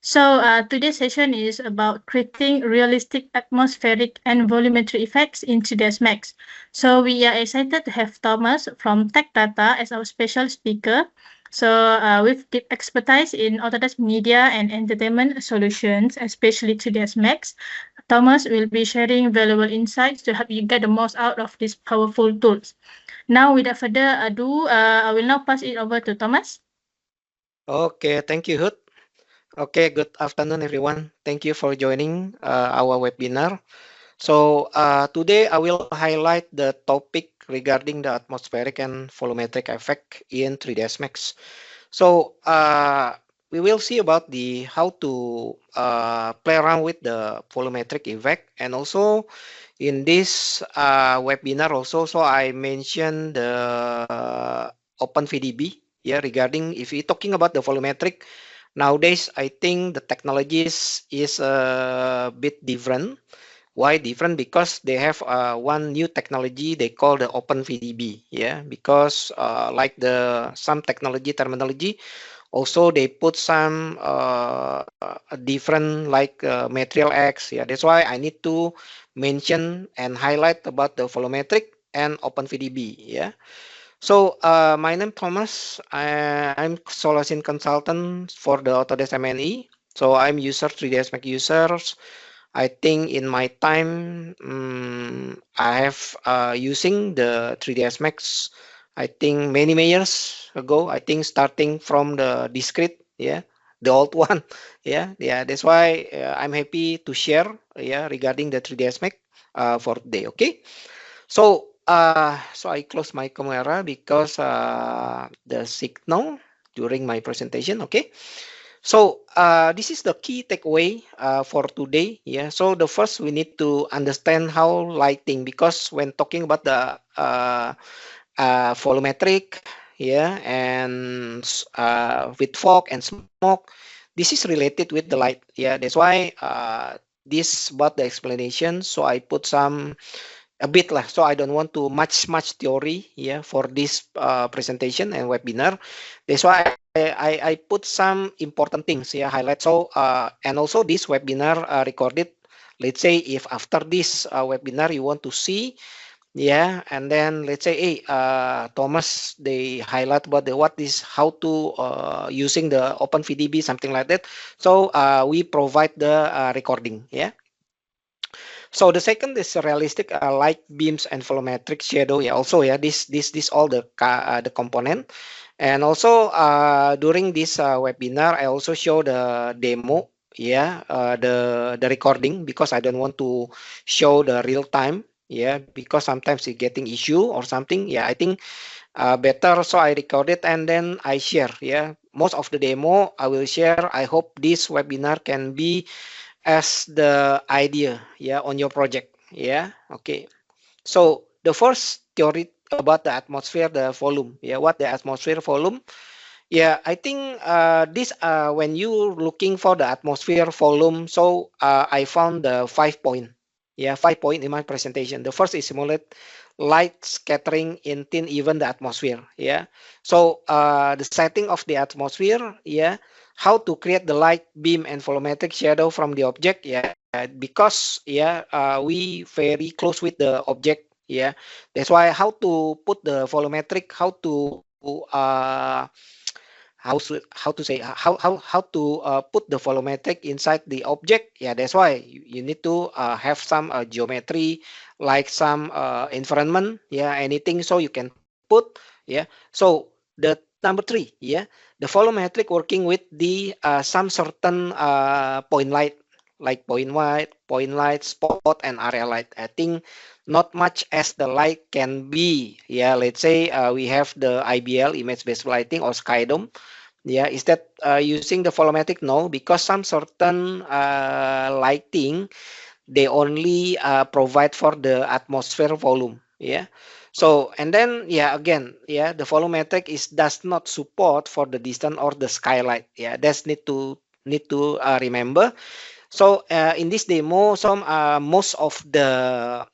Today's session is about creating realistic atmospheric and volumetry effects in 3ds Max. So we are excited to have Thomas from Tech Data as our special speaker. With deep expertise in Autodesk Media and Entertainment Solutions, especially 3ds Max, Thomas will be sharing valuable insights to help you get the most out of these powerful tools. Now, without further ado, I will now pass it over to Thomas. Okay, thank you, Hood. Okay, good afternoon, everyone. Thank you for joining our webinar. Today I will highlight the topic regarding the atmospheric and volumetric effect in 3ds Max. We will see about the how to play around with the volumetric effect, and also in this webinar also, so I mentioned the OpenVDB. Yeah, regarding if you're talking about the volumetric, nowadays I think the technologies is a bit different. Why different? Because they have one new technology they call the OpenVDB. Yeah, because like the some technology terminology, also they put some different like material X. Yeah, that's why I need to mention and highlight about the volumetric and OpenVDB. Yeah. My name Thomas. I'm solution consultant for the Autodesk MNE. So I'm user 3ds Max users. I think in my time, I have using the 3ds Max. I think many years ago. I think starting from the discrete, yeah, the old one, yeah. That's why I'm happy to share, yeah, regarding the 3ds Max for today. Okay. So I close my camera because the signal during my presentation. Okay. This is the key takeaway for today. Yeah. So the first we need to understand how lighting, because when talking about the volumetric, yeah, and with fog and smoke, this is related with the light. Yeah. That's why this about the explanation. So I put some a bit lah. So I don't want to much theory, yeah, for this presentation and webinar. That's why I put some important things, yeah, highlight. And also this webinar recorded. Let's say if after this webinar you want to see, yeah, and then let's say, hey, Thomas, they highlight about the what is how to using the OpenVDB, something like that. So we provide the recording, yeah. So the second is realistic light beams and volumetric shadow. Yeah, also, yeah, this all the component. And also during this webinar, I also show the demo. Yeah, the recording, because I don't want to show the real time. Yeah, because sometimes it getting issue or something. Yeah, I think better. So I record it and then I share. Yeah, most of the demo I will share. I hope this webinar can be as the idea, yeah, on your project. Yeah. Okay. So the first theory about the atmosphere, the volume. Yeah, what the atmosphere volume? Yeah, I think this when you looking for the atmosphere volume, so I found the 5 point. Yeah, 5 point in my presentation. The first is simulate light scattering in thin even the atmosphere. Yeah. So the setting of the atmosphere. Yeah. How to create the light beam and volumetric shadow from the object. Yeah. Because yeah, we very close with the object. Yeah. That's why how to put the volumetric, how to how to say how to put the volumetric inside the object. Yeah, that's why you need to have some geometry, like some environment, yeah, anything, so you can put. Yeah. So the number three, yeah, the volumetric working with the some certain point light, like point light, spot, and area light. I think not much as the light can be. Yeah, let's say we have the IBL, image based lighting, or skydome. Yeah, is that using the volumetric? No, because some certain lighting they only provide for the atmosphere volume. Yeah. So and then yeah, again, yeah, the volumetric is does not support for the distance or the skylight. Yeah, that's need to remember. So in this demo, some most of the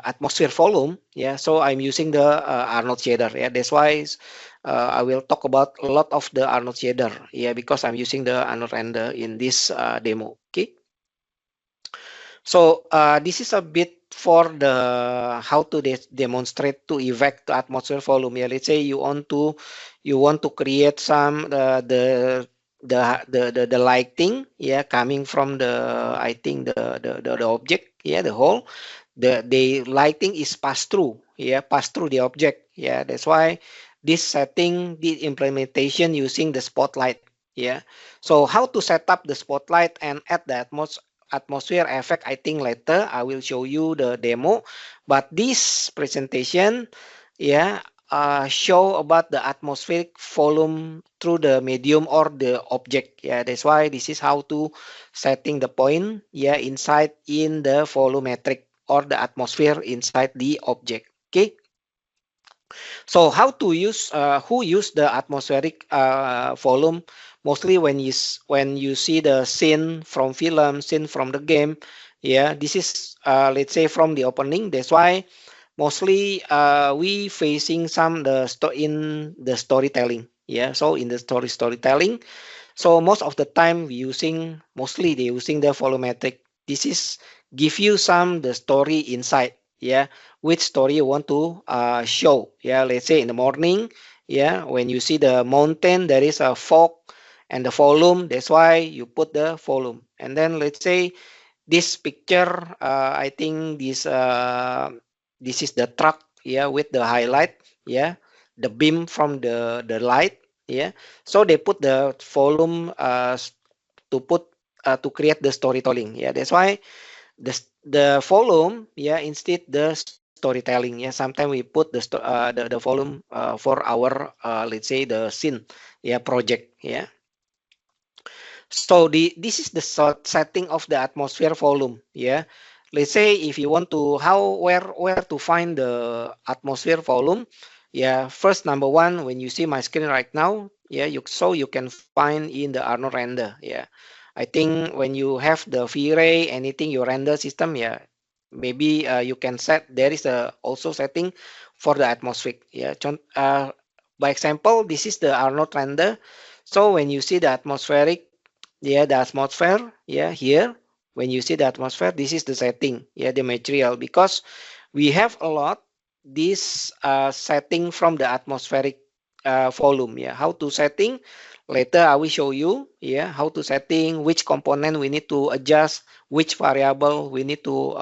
atmosphere volume, yeah. So I'm using the Arnold shader. Yeah, that's why I will talk about a lot of the Arnold shader, yeah, because I'm using the Arnold render in this demo. Okay. So this is a bit for the how to demonstrate to evac the atmosphere volume. Yeah, let's say you want to create some the lighting, yeah, coming from the I think the object, yeah, the whole the lighting is pass through, yeah, pass through the object, yeah. That's why this setting, the implementation using the spotlight, yeah. So how to set up the spotlight and add the atmosphere effect, I think later I will show you the demo, but this presentation, yeah, show about the atmospheric volume through the medium or the object, yeah. That's why this is how to setting the point, yeah, inside in the volumetric or the atmosphere inside the object. Okay. So how to use who use the atmospheric volume? Mostly when you see the scene from film, scene from the game, yeah. This is let's say from the opening. That's why mostly we facing some in the storytelling. Yeah. So in the storytelling, so most of the time we using mostly they using the volumetric. This is give you some the story inside. Yeah, which story you want to show. Yeah, let's say in the morning. Yeah, when you see the mountain, there is a fog and the volume. That's why you put the volume. And then let's say this picture. I think this is the truck. Yeah, with the highlight. Yeah, the beam from the light. Yeah, so they put the volume to put to create the storytelling. Yeah, that's why the volume, yeah, instead the storytelling. Yeah, sometimes we put the volume for our let's say the scene, yeah, project. Yeah. So this is the setting of the atmosphere volume. Yeah. Let's say if you want to where to find the atmosphere volume. Yeah. First, number one, when you see my screen right now, yeah, you can find in the Arnold render. Yeah. I think when you have the V-Ray, anything your render system, yeah, maybe you can set. There is a also setting for the atmospheric. Yeah. By example, this is the Arnold render. So when you see the atmospheric, yeah, the atmosphere, yeah, here when you see the atmosphere, this is the setting, yeah, the material, because we have a lot this setting from the atmospheric volume. Yeah, how to setting later I will show you, yeah, how to setting, which component we need to adjust, which variable we need to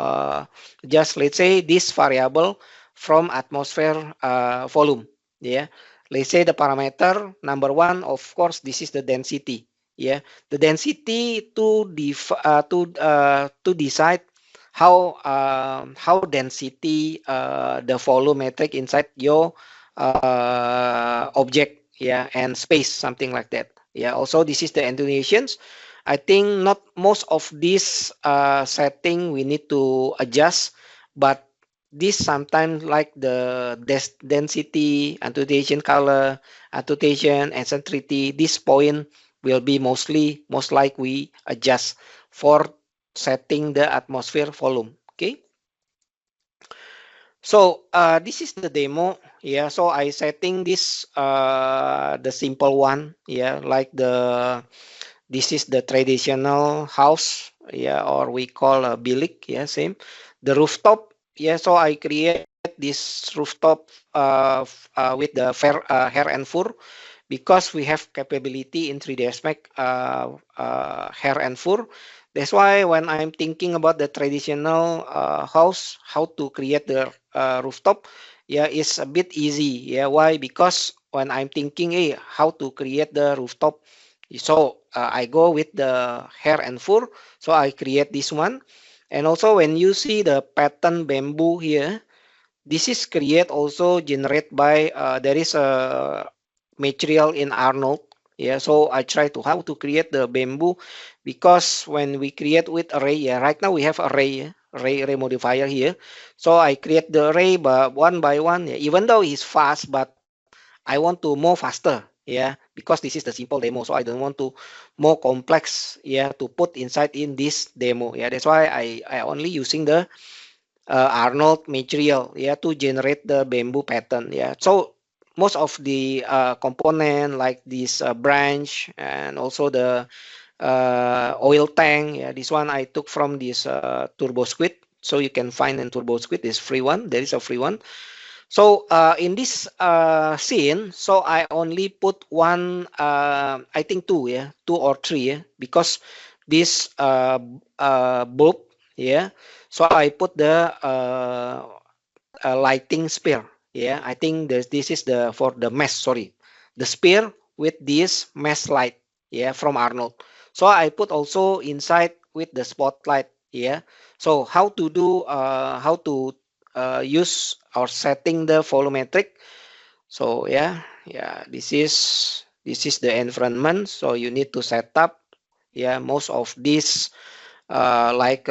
adjust. Let's say this variable from atmosphere volume. Yeah, let's say the parameter number one, of course this is the density. Yeah, the density to decide how density the volumetric inside your object, yeah, and space, something like that. Yeah, also this is the attenuations. I think not most of this setting we need to adjust, but this sometimes like the density, attenuation, color, attenuation, eccentricity, this point will be most like we adjust for setting the atmosphere volume. Okay. So this is the demo. Yeah. So I setting this the simple one. Yeah. Like this is the traditional house. Yeah. Or we call a bilik. Yeah. Same. The rooftop. Yeah. So I create this rooftop with the hair and fur, because we have capability in 3ds Max hair and fur. That's why when I'm thinking about the traditional house, how to create the rooftop, yeah, it's a bit easy. Yeah, why? Because when I'm thinking, hey, how to create the rooftop, so I go with the hair and fur, so I create this one. And also when you see the pattern bamboo here, this is create also generate by there is a material in Arnold. Yeah, so I try to how to create the bamboo, because when we create with array, yeah, right now we have array, array modifier here. So I create the array by one. Yeah, even though it's fast, but I want to more faster. Yeah, because this is the simple demo, so I don't want to more complex. Yeah, to put inside in this demo. Yeah, that's why I only using the Arnold material, yeah, to generate the bamboo pattern. Yeah, so most of the component like this branch and also the oil tank. Yeah, this one I took from this Turbo Squid. So you can find in Turbo Squid this free one. There is a free one. So in this scene, so I only put one, I think two, yeah, two or three, yeah, because this bulb, yeah. So I put the lighting spear, yeah. I think this is the for the mesh, sorry, the spear with this mesh light, yeah, from Arnold. So I put also inside with the spotlight, yeah. So how to do, how to use or setting the volumetric. So yeah, this is the environment. So you need to set up, yeah, most of this like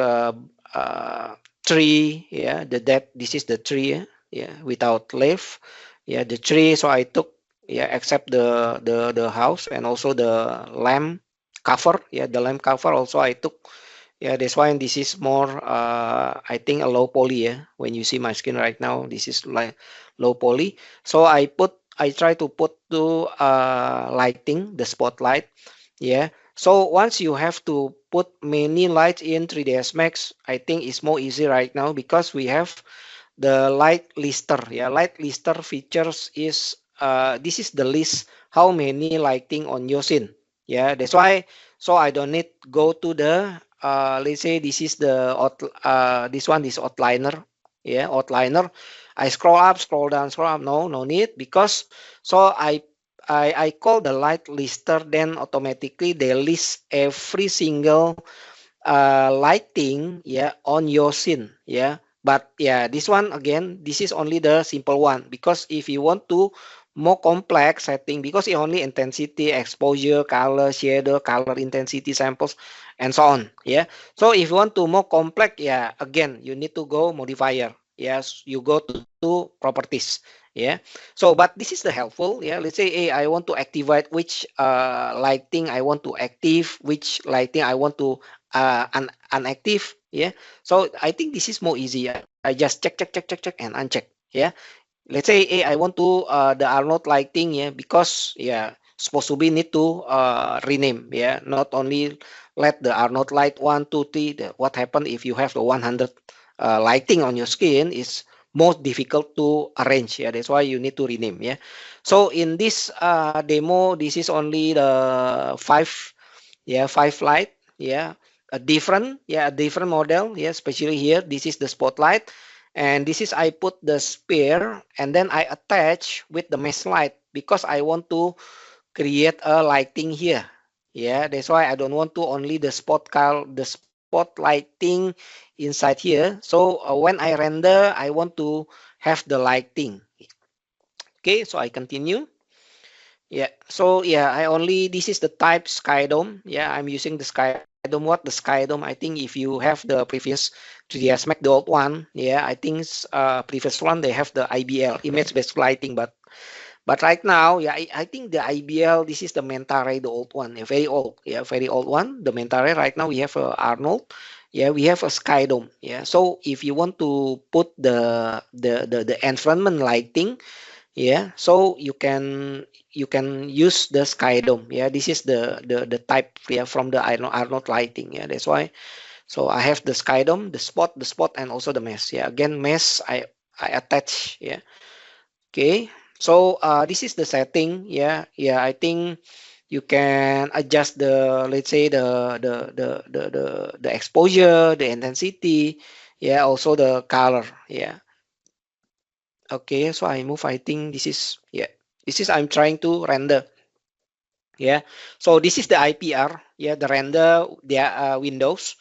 tree, yeah, this is the tree, yeah, without leaf, yeah, the tree. So I took, yeah, except the house and also the lamp cover, yeah, the lamp cover also I took. Yeah, that's why this is more, I think a low poly. Yeah, when you see my skin right now, this is like low poly. So I try to put to lighting the spotlight. Yeah. So once you have to put many lights in 3ds Max, I think it's more easy right now because we have the light lister. Yeah, light lister features is this is the list how many lighting on your scene. Yeah, that's why. So I don't need go to the let's say this is the this one is outliner. Yeah, outliner. I scroll up, scroll down, scroll up. No need because so I call the light lister, then automatically they list every single lighting, yeah, on your scene. Yeah, but yeah, this one again, this is only the simple one because if you want to more complex setting, because it only intensity, exposure, color, shader, color intensity samples, and so on. Yeah, so if you want to more complex, yeah, again you need to go modifier. Yes, you go to properties. Yeah, so but this is the helpful. Yeah, let's say, hey, I want to activate which lighting I want to active, which lighting I want to unactive. Yeah, so I think this is more easy. I just check and uncheck. Yeah, let's say, hey, I want to the Arnold lighting. Yeah, because yeah, supposed to be need to rename. Yeah, not only let the Arnold light 1 2 3. What happen if you have the 100 lighting on your skin is most difficult to arrange. Yeah, that's why you need to rename. Yeah, so in this demo, this is only the five light. Yeah, a different model. Yeah, especially here, this is the spotlight, and this is I put the spear and then I attach with the mesh light because I want to create a lighting here. Yeah, that's why I don't want to only the spot lighting inside here. So when I render, I want to have the lighting. Okay, so I continue. Yeah, so yeah, I only this is the type Skydome. Yeah, I'm using the Skydome. What the Skydome? I think if you have the previous 3ds Max, the old one, yeah, I think previous one they have the IBL image-based lighting, but right now, yeah, I think the IBL this is the Mentare, the old one, a very old, yeah, very old one. The Mentare right now we have Arnold. Yeah, we have a Skydome. Yeah, so if you want to put the environment lighting, yeah, so you can use the Skydome. Yeah, this is the type, yeah, from the Arnold lighting. Yeah, that's why. So I have the Skydome, the spot and also the mesh. Yeah, again mesh I attach. Yeah, okay. So this is the setting. Yeah, I think you can adjust the, let's say, the exposure, the intensity, yeah, also the color. Yeah. Okay, so I move. I think this is, yeah, this is I'm trying to render. Yeah, so this is the IPR. Yeah, the render the windows.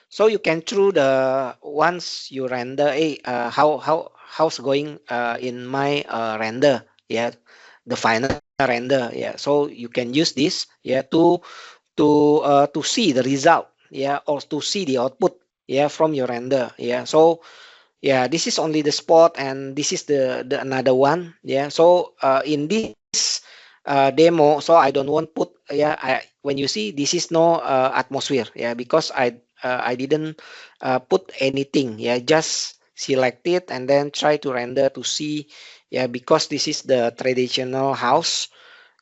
So you can through the once you render, how's going in my render. Yeah, the final render. Yeah, so you can use this, yeah, to see the result. Yeah, or to see the output. Yeah, from your render. Yeah, so yeah, this is only the spot and this is the another one. Yeah, so in this demo, so I don't want put, yeah, when you see this is no atmosphere. Yeah, because I didn't put anything. Yeah, just select it and then try to render to see, yeah, because this is the traditional house,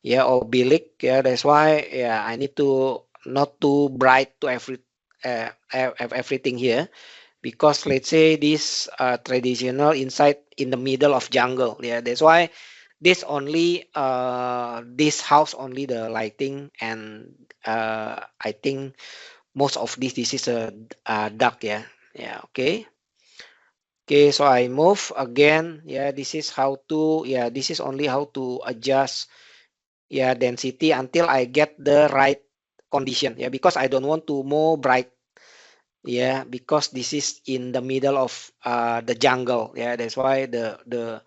yeah, or bilik, yeah, that's why, yeah, I need to not too bright to everything here, because let's say this traditional inside in the middle of jungle, yeah, that's why this only this house only the lighting, and I think most of this is a dark, yeah, yeah, okay. Okay, so I move again. Yeah, this is how to, yeah, this is only how to adjust, yeah, density until I get the right condition. Yeah, because I don't want to more bright. Yeah, because this is in the middle of the jungle. Yeah, that's why the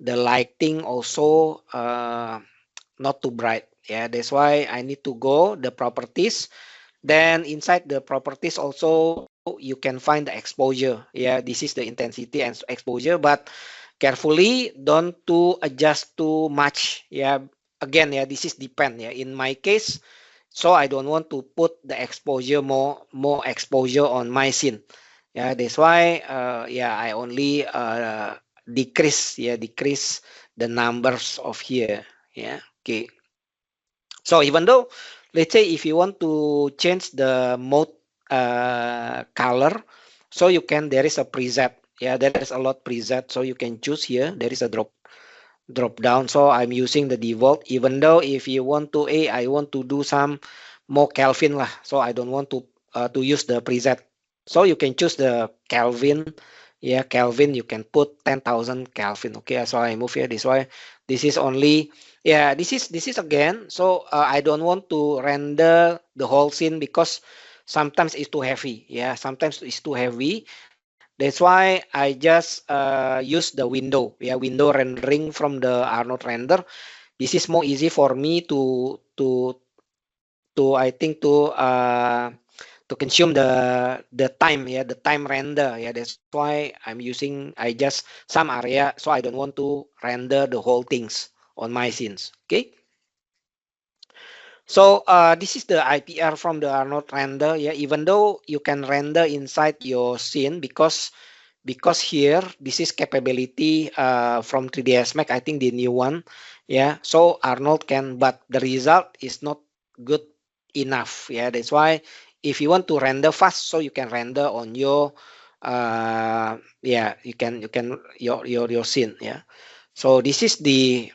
lighting also not too bright. Yeah, that's why I need to go the properties. Then inside the properties also you can find the exposure. Yeah, this is the intensity and exposure, but carefully don't to adjust too much. Yeah, again, yeah, this is depend. Yeah, in my case, so I don't want to put the exposure more exposure on my scene. Yeah, that's why yeah, I only decrease the numbers of here. Yeah, okay. So even though, let's say if you want to change the mode color, so you can, there is a preset. Yeah, there is a lot preset. So you can choose here. There is a drop down. So I'm using the default. Even though if you want to, I want to do some more Kelvin lah. So I don't want to use the preset. So you can choose the Kelvin. Yeah, Kelvin, you can put 10,000 Kelvin. Okay, so I move here this way. This is only, yeah, this is again. So I don't want to render the whole scene because sometimes it's too heavy. Yeah, sometimes it's too heavy. That's why I just use the window, yeah, window rendering from the Arnold render. This is more easy for me to I think to consume the time, yeah, the time render. Yeah, that's why I'm using, I just some area, so I don't want to render the whole things on my scenes. Okay. So this is the IPR from the Arnold render. Yeah, even though you can render inside your scene, because here this is capability from 3ds Max, I think the new one. Yeah, so Arnold can, but the result is not good enough. Yeah, that's why if you want to render fast, so you can render on your yeah, you can your scene. Yeah, so this is the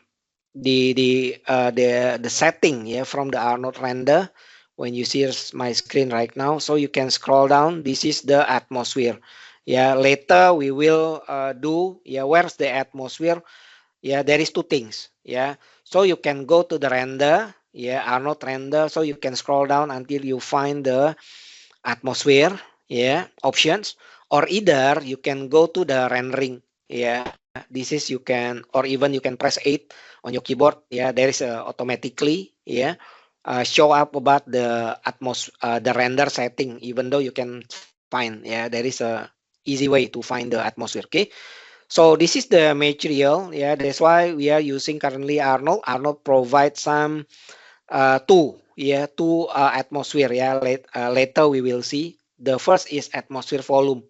setting, yeah, from the Arnold render. When you see my screen right now, so you can scroll down. This is the atmosphere. Yeah, later we will do, yeah, where's the atmosphere. Yeah, there is two things. Yeah, so you can go to the render, yeah, Arnold render, so you can scroll down until you find the atmosphere, yeah, options, or either you can go to the rendering. Yeah, this is, you can, or even you can press 8 on your keyboard. Yeah, there is automatically, yeah, show up about the the render setting, even though you can find, yeah, there is a easy way to find the atmosphere. Okay, so this is the material. Yeah, that's why we are using currently Arnold provides some two, yeah, two atmosphere. Yeah, later we will see. The first is atmosphere volume.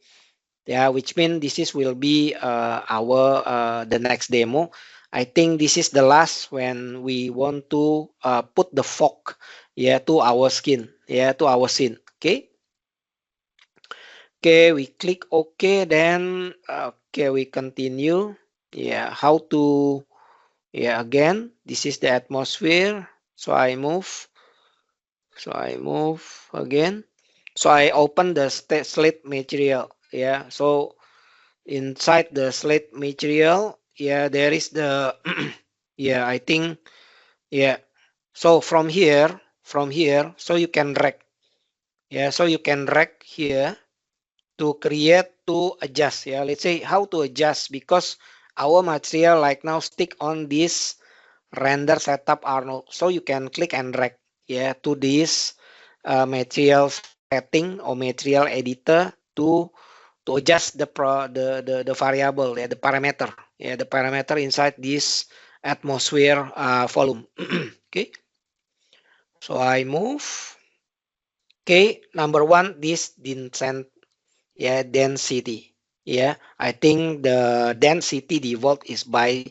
Yeah, which means this is will be our the next demo. I think this is the last when we want to put the fog, yeah, to our skin, yeah, to our scene. Okay. Okay, we click OK, then okay, we continue. Yeah, how to, yeah, again, this is the atmosphere. So I move. So I move again. So I open the slate material. Yeah. So inside the slate material, yeah, there is the yeah, I think, yeah. So from here, so you can drag. Yeah, so you can drag here to create, to adjust. Yeah, let's say how to adjust, because our material like now stick on this render setup Arnold. So you can click and drag, yeah, to this material setting or material editor to adjust the variable, yeah, the parameter, yeah, the parameter inside this atmosphere volume. Okay, so I move. Okay, number one, this density, yeah, density. Yeah, I think the density default is by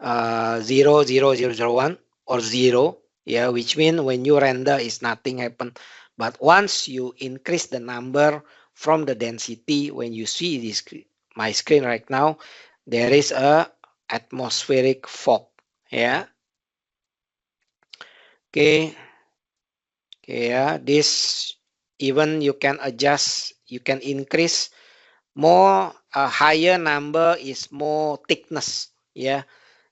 0, 0, 0, 0, 1 or 0, yeah, which means when you render is nothing happen. But once you increase the number from the density, when you see this my screen right now, there is a atmospheric fog. Yeah. Okay. Okay. Yeah. This even you can adjust, you can increase more. A higher number is more thickness. Yeah.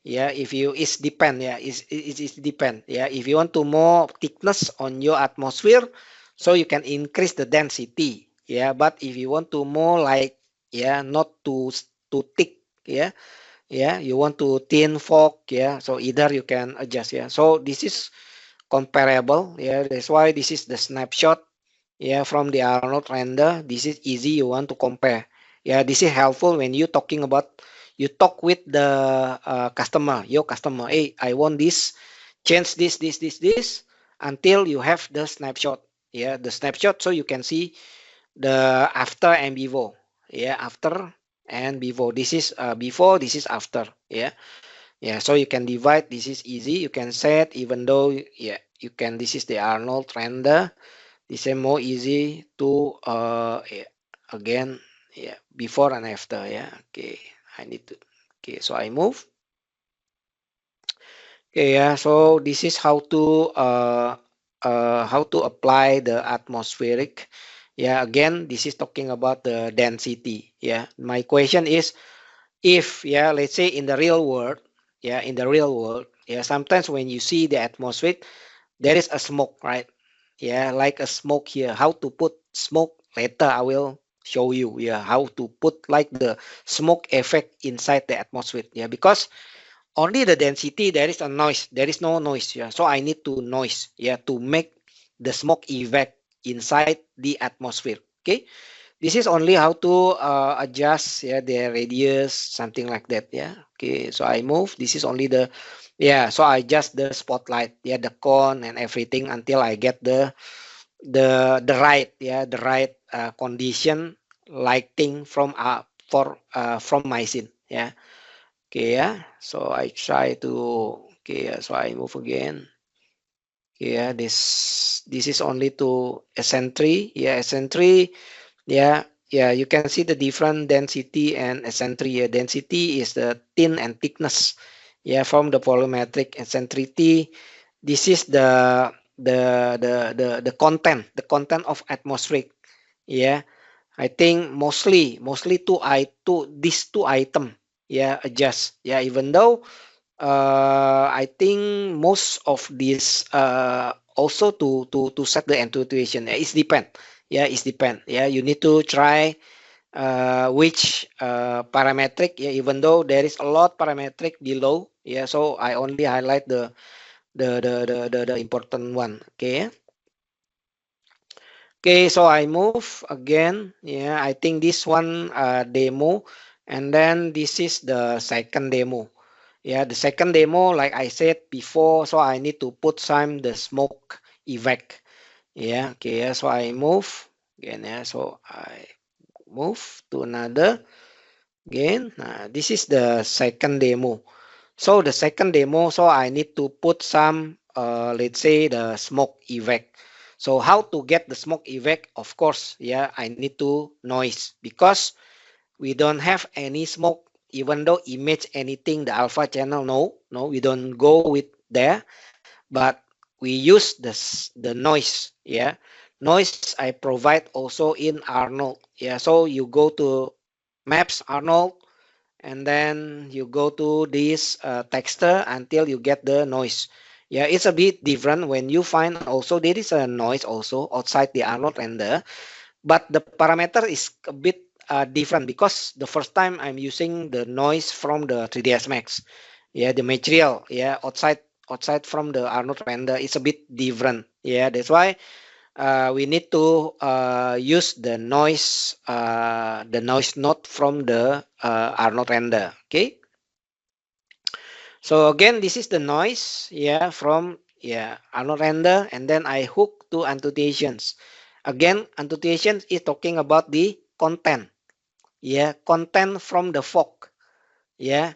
Yeah, if you it's depend. Yeah, it's depend. Yeah, if you want to more thickness on your atmosphere, so you can increase the density. Yeah, but if you want to more like, yeah, not too thick. Yeah, yeah, you want to thin fog. Yeah, so either you can adjust. Yeah, so this is comparable. Yeah, that's why this is the snapshot. Yeah, from the Arnold render. This is easy. You want to compare. Yeah, this is helpful when you talking about, you talk with the customer, your customer. Hey, I want this, change this until you have the snapshot. Yeah, the snapshot, so you can see the after and before. Yeah, after and before. This is before. This is after. Yeah, yeah. So you can divide. This is easy. You can set, even though, yeah, you can. This is the Arnold render. This is more easy to yeah, again, yeah, before and after. Yeah, okay, I need to, okay, so I move. Okay, yeah, so this is how to apply the atmospheric. Yeah, again, this is talking about the density. Yeah, my question is, if, yeah, let's say in the real world, yeah, in the real world, yeah, sometimes when you see the atmosphere, there is a smoke, right? Yeah, like a smoke here. How to put smoke later, I will show you. Yeah, how to put like the smoke effect inside the atmosphere. Yeah, because only the density, there is a noise. There is no noise. Yeah, so I need to noise. Yeah, to make the smoke effect inside the atmosphere. Okay, this is only how to adjust, yeah, the radius, something like that. Yeah, okay, so I move. This is only the, yeah, so I adjust the spotlight, yeah, the cone and everything until I get the right, yeah, the right condition lighting from from my scene. Yeah, okay, yeah, so I try to, okay, yeah, so I move again. Okay, yeah, this is only to eccentric. Yeah, eccentric. Yeah, yeah, you can see the different density and eccentricity. Yeah, density is the thin and thickness. Yeah, from the volumetric. Eccentricity, this is the content, the content of atmospheric. Yeah, I think mostly these two item. Yeah, adjust. Yeah, even though I think most of this also to set the intuition. Yeah, it's depend. Yeah, it's depend. Yeah, you need to try which parametric. Yeah, even though there is a lot parametric below. Yeah, so I only highlight the important one. Okay. Okay, so I move again. Yeah, I think this one demo, and then this is the second demo. Yeah, the second demo, like I said before, so I need to put some the smoke effect. Yeah, okay, yeah, so I move again. Yeah, so I move to another again. This is the second demo. So the second demo, so I need to put some, let's say the smoke effect. So how to get the smoke effect? Of course, yeah, I need to noise because we don't have any smoke. Even though image anything, the alpha channel, no, we don't go with there, but we use the noise. Yeah, noise I provide also in Arnold. Yeah, so you go to maps Arnold, and then you go to this texture until you get the noise. Yeah, it's a bit different when you find also there is a noise also outside the Arnold render, but the parameter is a bit different because the first time I'm using the noise from the 3ds Max. Yeah, the material, yeah, outside from the Arnold render is a bit different. Yeah, that's why we need to use the noise node from the Arnold render. Okay, so again, this is the noise, yeah, from, yeah, Arnold render, and then I hook to annotations. Again, annotations is talking about the content, yeah, content from the fog. Yeah,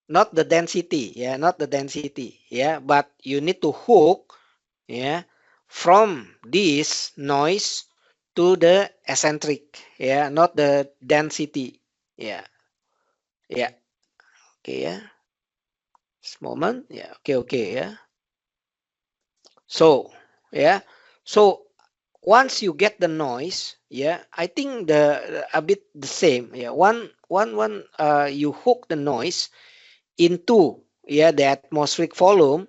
not the density, yeah, not the density, yeah, but you need to hook, yeah, from this noise to the eccentric, yeah, not the density, yeah, yeah, okay, yeah, this moment, yeah, okay, yeah. So, yeah, so once you get the noise, yeah, I think the a bit the same, yeah. You hook the noise into, yeah, the atmospheric volume,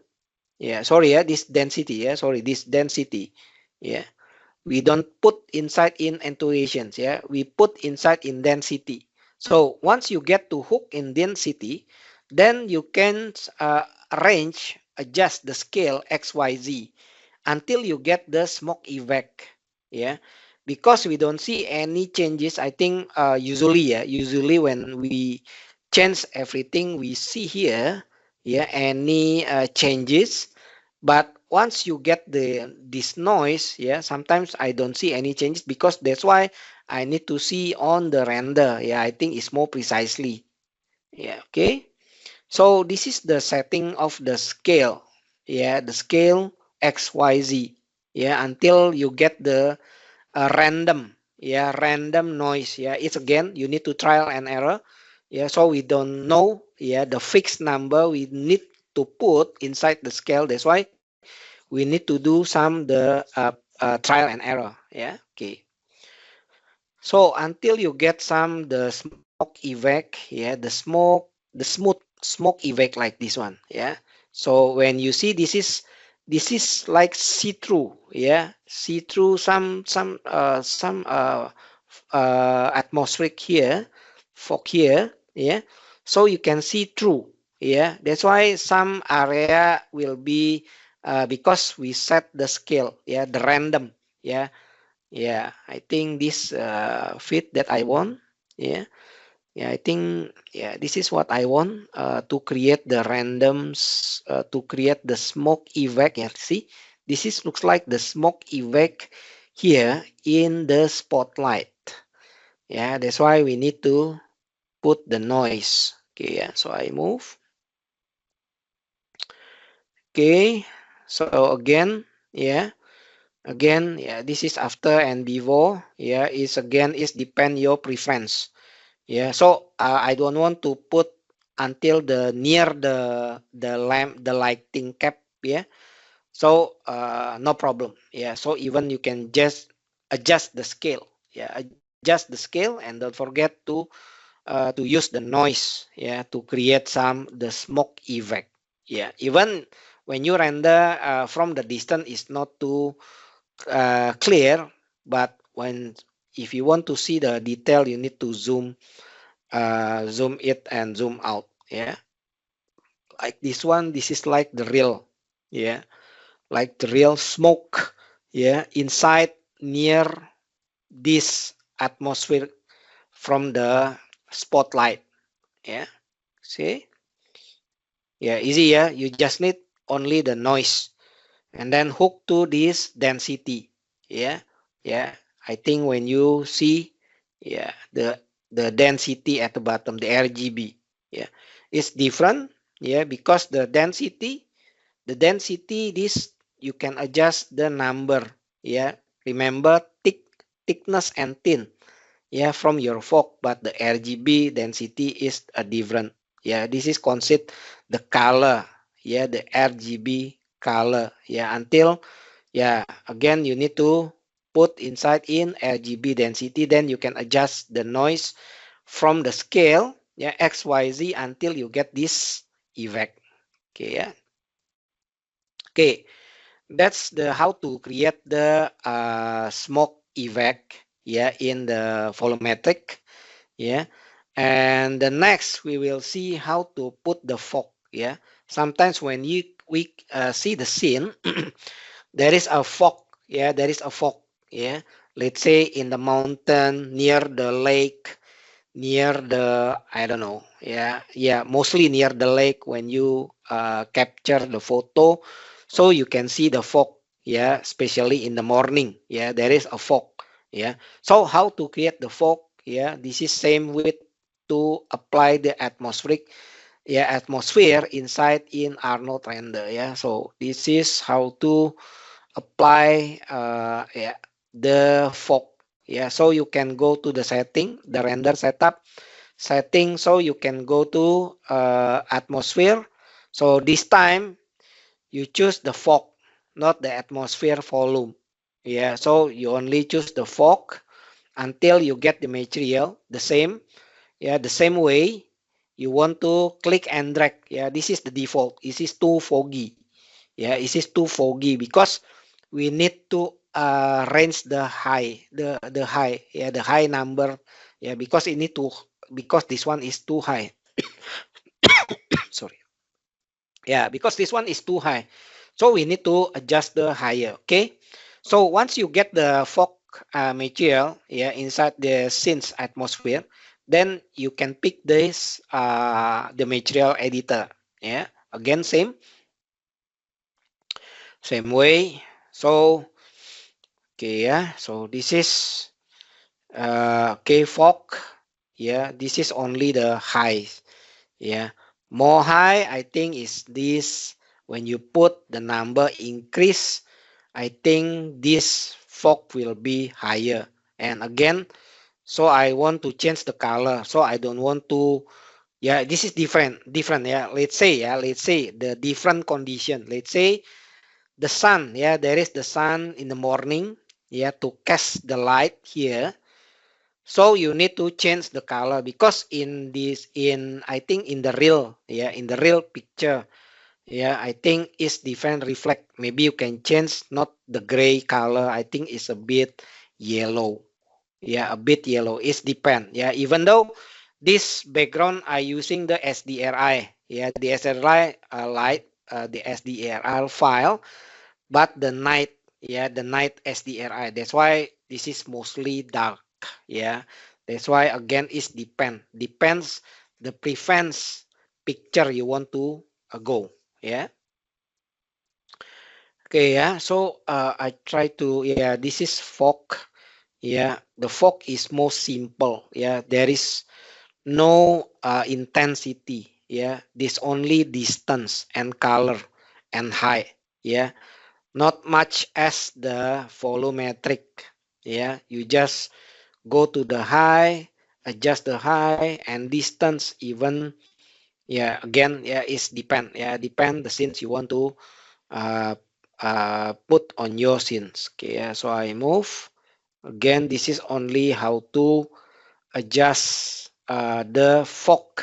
yeah. Sorry, yeah, this density, yeah. Sorry, this density, yeah. We don't put inside in intuitions, yeah. We put inside in density. So once you get to hook in density, then you can arrange, adjust the scale X, Y, Z until you get the smoke evac, yeah, because we don't see any changes. I think usually when we change everything we see here, yeah, any changes, but once you get this noise, yeah, sometimes I don't see any changes, because that's why I need to see on the render, yeah. I think it's more precisely, yeah, okay. So this is the setting of the scale, yeah, the scale XYZ, yeah, until you get the random, yeah, random noise, yeah. It's again, you need to trial and error, yeah. So we don't know, yeah, the fixed number we need to put inside the scale. That's why we need to do some the trial and error, yeah, okay. So until you get some the smoke evac, yeah, the smooth smoke evac like this one, yeah. So when you see this is like see through, yeah, see through some atmospheric here, fog here, yeah. So you can see through, yeah. That's why some area will be because we set the scale, yeah, the random, yeah. Yeah, I think this fit that I want. Yeah, yeah, I think, yeah, this is what I want to create the randoms, to create the smoke evac. Yeah, see, this is looks like the smoke evac here in the spotlight. Yeah, that's why we need to put the noise. Okay, yeah, so I move. Okay, so again, yeah. Again, yeah, this is after and before. Yeah, is again is depend your preference. Yeah, so I don't want to put until the near the lamp, the lighting cap. Yeah, so no problem. Yeah, so even you can just adjust the scale. Yeah, adjust the scale, and don't forget to use the noise. Yeah, to create some the smoke effect. Yeah, even when you render from the distance is not too clear, but when if you want to see the detail, you need to zoom it and zoom out, yeah. Like this one, this is like the real, yeah, like the real smoke, yeah, inside near this atmosphere from the spotlight, yeah. See, yeah, easy, yeah. You just need only the noise and then hook to this density, yeah. Yeah, I think when you see, yeah, the density at the bottom, the RGB, yeah, it's different, yeah, because the density this you can adjust the number, yeah. Remember thickness and thin, yeah, from your fog, but the RGB density is a different, yeah. This is considered the color, yeah, the RGB color, yeah. Until, yeah, again you need to put inside in RGB density, then you can adjust the noise from the scale, yeah, XYZ until you get this effect, okay, yeah. Okay, that's the how to create the smoke effect, yeah, in the volumetric, yeah. And the next we will see how to put the fog, yeah. Sometimes when we see the scene, there is a fog, yeah, there is a fog, yeah. Let's say in the mountain, near the lake, near the, I don't know, yeah, yeah, mostly near the lake when you capture the photo, so you can see the fog, yeah, especially in the morning, yeah, there is a fog, yeah. So how to create the fog, yeah, this is same with to apply the atmospheric, atmosphere inside in Arnold render. So this is how to apply the fog. So you can go to the setting, the render setup setting. So you can go to atmosphere. So this time you choose the fog, not the atmosphere volume. So you only choose the fog until you get the material the same. The same way you want to click and drag. This is the default. This is too foggy. This is too foggy because we need to range the high, the high, the high number. Because it need to, because this one is too high. Sorry. Because this one is too high, so we need to adjust the higher. Okay, so once you get the fog material inside the scene's atmosphere, then you can pick this the material editor. Again, same way. So okay, so this is okay, fog. This is only the high. More high, I think, is this. When you put the number increase, I think this fog will be higher. And again, so I want to change the color. So I don't want to, this is different. Let's say the different condition. Let's say the sun, there is the sun in the morning, to cast the light here. So you need to change the color because I think in the real picture, I think it's different reflect. Maybe you can change not the gray color. I think it's a bit yellow. A bit yellow. It's depend. Even though this background I using the SDRI. The SDRI light, the SDRI file, but the night SDRI. That's why this is mostly dark. That's why again it's depends the preference picture you want to go. Okay. So I try to, this is fog. The fog is most simple. There is no intensity. This only distance and color and height. Not much as the volumetric. You just go to the high, adjust the high and distance even. Again, it's depend. Depend the scenes you want to uh, put on your scenes. Okay. So I move. Again, this is only how to adjust the fog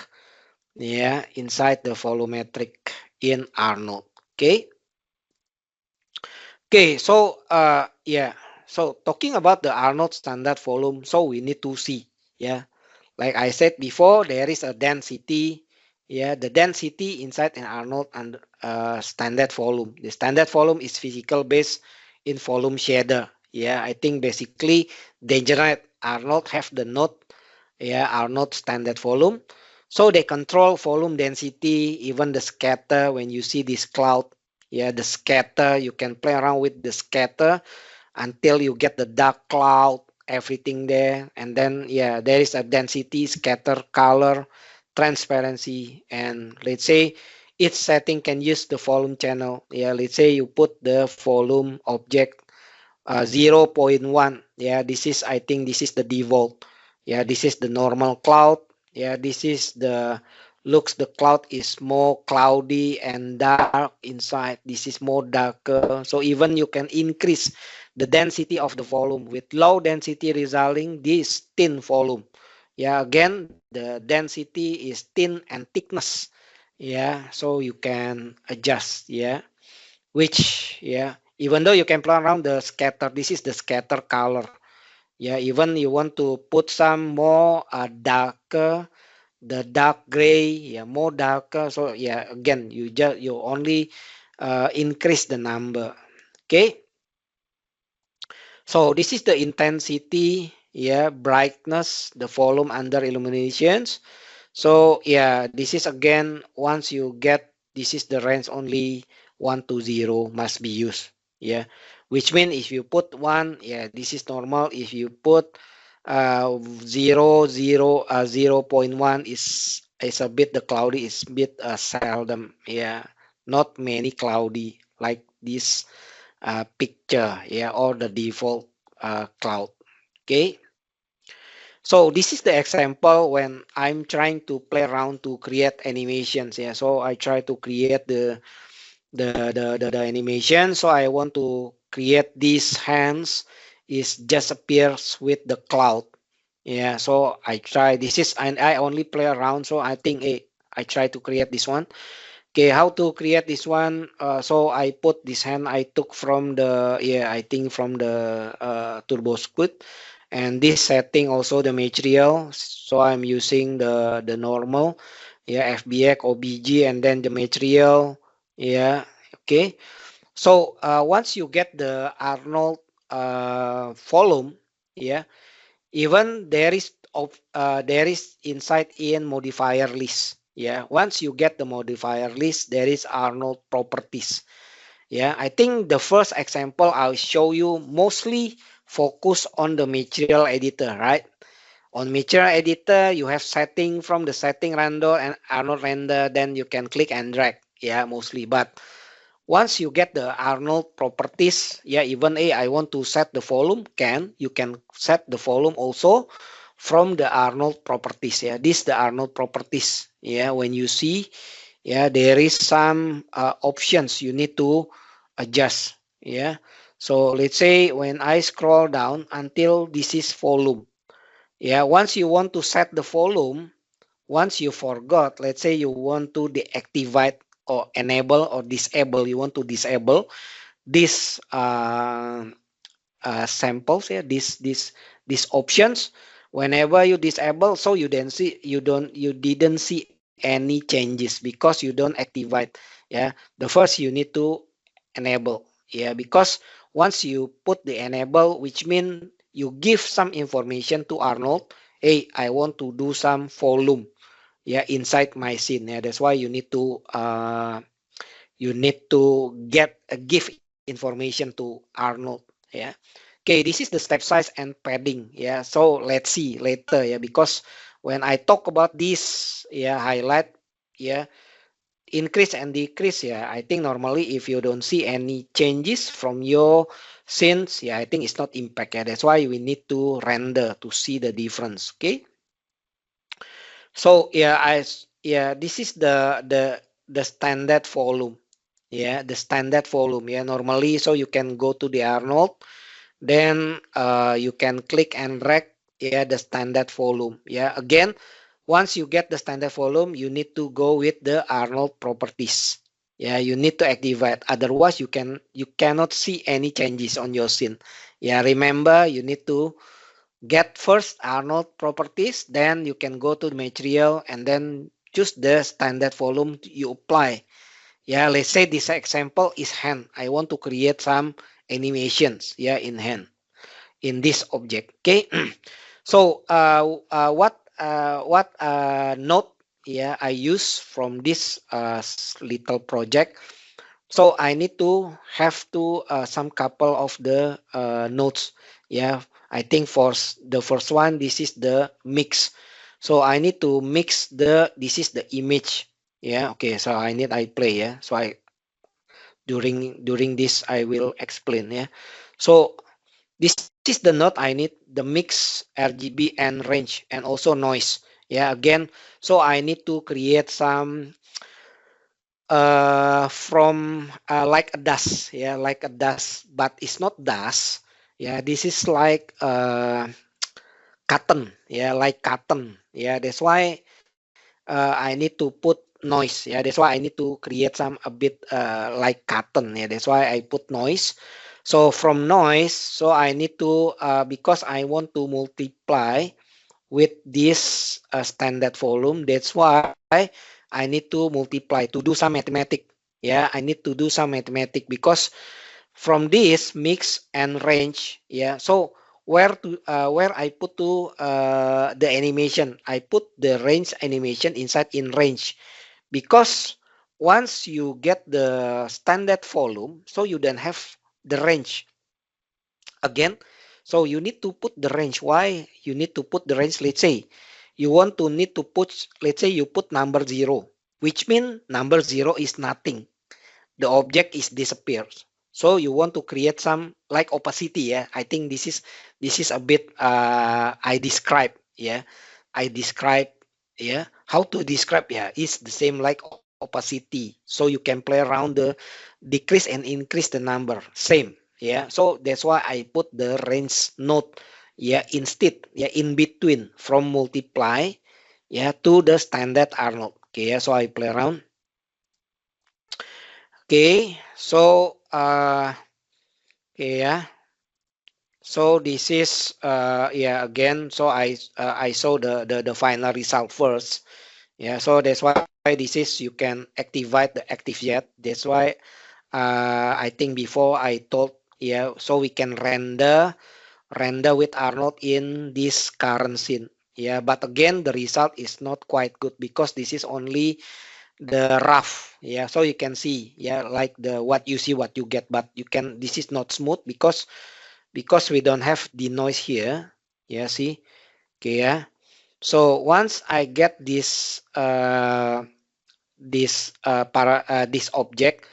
inside the volumetric in Arnold. Okay, so so talking about the Arnold standard volume, so we need to see. Like I said before, there is a density. The density inside an Arnold and standard volume. The standard volume is physical based in volume shader. I think basically they generate Arnold have the node. Arnold standard volume. So they control volume density, even the scatter. When you see this cloud, the scatter, you can play around with the scatter until you get the dark cloud, everything there. And then, there is a density, scatter, color, transparency. And let's say each setting can use the volume channel. Let's say you put the volume object 0.1. I think this is the default. This is the normal cloud. This is the cloud is more cloudy and dark inside. This is more darker. So even you can increase the density of the volume with low density resulting this thin volume. Again, the density is thin and thickness. So you can adjust. Which, even though you can play around the scatter, this is the scatter color. Even you want to put some more darker, the dark gray, more darker. So again, you only increase the number. Okay. So this is the intensity, brightness, the volume under illuminations. So this is again, once you get, this is the range only 1 to 0 must be used. Which means if you put 1, this is normal. If you put 0.1 is is a bit the cloudy is bit seldom, yeah, not many cloudy like this picture, yeah, or the default cloud. Okay, so this is the example when I'm trying to play around to create animations, yeah. So I try to create the animation. So I want to create these hands is just appears with the cloud, yeah. So I try this is, and I only play around, so I think I try to create this one. Okay, how to create this one? So I put this hand I took from the, yeah, I think from the Turbo Squid, and this setting also the material. So I'm using the normal, yeah, FBX, OBJ, and then the material, yeah. Okay, so once you get the Arnold volume, yeah, even there is inside in modifier list, yeah. Once you get the modifier list, there is Arnold properties, yeah. I think the first example I'll show you mostly focus on the material editor, right? On material editor you have setting, from the setting render and Arnold render, then you can click and drag, yeah, mostly. But once you get the Arnold properties, yeah, even I want to set the volume, you can set the volume also from the Arnold properties, yeah. This the Arnold properties, yeah. When you see, yeah, there is some options you need to adjust, yeah. So let's say when I scroll down until this is volume, yeah. Once you want to set the volume, once you forgot, let's say you want to deactivate or enable or disable, you want to disable these samples, yeah, these options. Whenever you disable, so you didn't see any changes because you don't activate, yeah. The first you need to enable, yeah, because once you put the enable, which mean you give some information to Arnold, hey, I want to do some volume, yeah, inside my scene, yeah. That's why you need to get give information to Arnold, yeah. Okay, this is the step size and padding, yeah. So let's see later, yeah, because when I talk about this, yeah, highlight, yeah, increase and decrease, yeah, I think normally if you don't see any changes from your scenes, yeah, I think it's not impact, yeah. That's why we need to render to see the difference. Okay, so yeah, yeah, this is the standard volume, yeah, the standard volume, yeah. Normally, so you can go to the Arnold, then you can click and drag, yeah, the standard volume, yeah. Again, once you get the standard volume, you need to go with the Arnold properties, yeah. You need to activate, otherwise you cannot see any changes on your scene, yeah. Remember, you need to get first Arnold properties, then you can go to the material and then choose the standard volume you apply. Yeah, let's say this example is hand. I want to create some animations, yeah, in hand in this object. Okay, so what note, yeah, I use from this little project. So I need to have to some couple of the notes, yeah. I think for the first one, this is the mix. So I need to mix this is the image, yeah. Okay, so I play, yeah. So I during this I will explain, yeah. So this is the note I need, the mix, RGB and range, and also noise, yeah. Again, so I need to create some from like a dust, yeah, like a dust, but it's not dust, yeah. This is like cotton, yeah, like cotton, yeah. That's why I need to put noise, yeah. That's why I need to create some a bit like cotton, yeah. That's why I put noise. So from noise, so I need to because I want to multiply with this standard volume. That's why I need to multiply to do some mathematic, yeah. I need to do some mathematic because from this mix and range, yeah. So where I put to the animation, I put the range animation inside in range, because once you get the standard volume, so you then have the range again. So you need to put the range. Why you need to put the range? Let's say you want to need to put, let's say you put number 0, which means number 0 is nothing. The object is disappears. So you want to create some like opacity. Yeah, I think this is a bit I describe. Yeah, I describe. Yeah, how to describe. Yeah, is the same like opacity. So you can play around the decrease and increase the number. Same. Yeah, so that's why I put the range node. Yeah, instead. Yeah, in between from multiply. Yeah, to the standard Arnold. Okay, yeah, so I play around. Okay, so okay, yeah. So this is yeah, again. So I saw the final result first. Yeah, so that's why this is you can activate the ActiveJet. That's why I think before I told, yeah, so we can render with Arnold in this current scene. Yeah, but again the result is not quite good because this is only the rough. Yeah, so you can see, yeah, like the what you see what you get, but you can, this is not smooth because we don't have the noise here. Yeah, see. Okay, yeah. So once I get this object,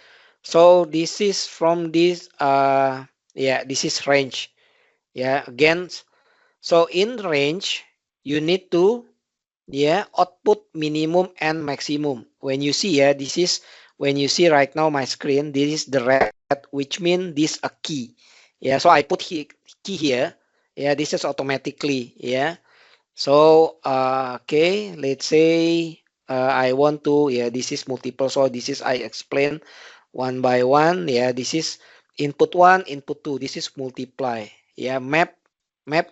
so this is from this yeah, this is range. Yeah, again, so in range you need to, yeah, output minimum and maximum. When you see, yeah, this is, when you see right now my screen, this is the red, which means this a key. Yeah, so I put key here. Yeah, this is automatically. Yeah, so okay, let's say I want to, yeah, this is multiple, so this is I explain one by one. Yeah, this is input 1, input 2, this is multiply. Yeah, map,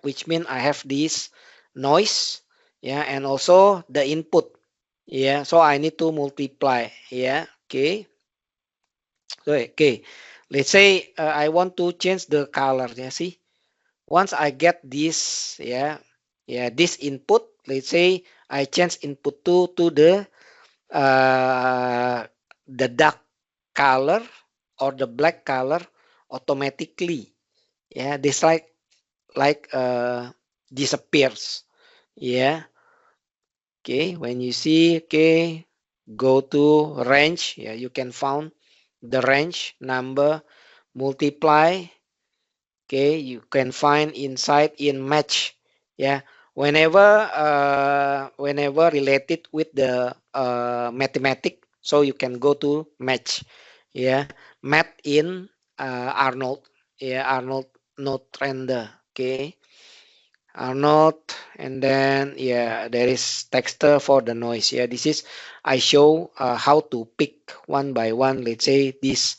which means I have this noise. Yeah, and also the input. Yeah, so I need to multiply. Yeah, okay. So, okay, let's say I want to change the color. Yeah, see, once I get this, yeah, yeah, this input, let's say I change input 2 to the dark color or the black color, automatically, yeah, this like disappears. Yeah, okay, when you see, okay, go to range. Yeah, you can found the range number, multiply. Okay, you can find inside in match. Yeah, whenever related with the mathematic, so you can go to match. Yeah, map in Arnold. Yeah, Arnold node render. Okay, Arnold, and then yeah, there is texture for the noise. Yeah, this is I show how to pick one by one. Let's say this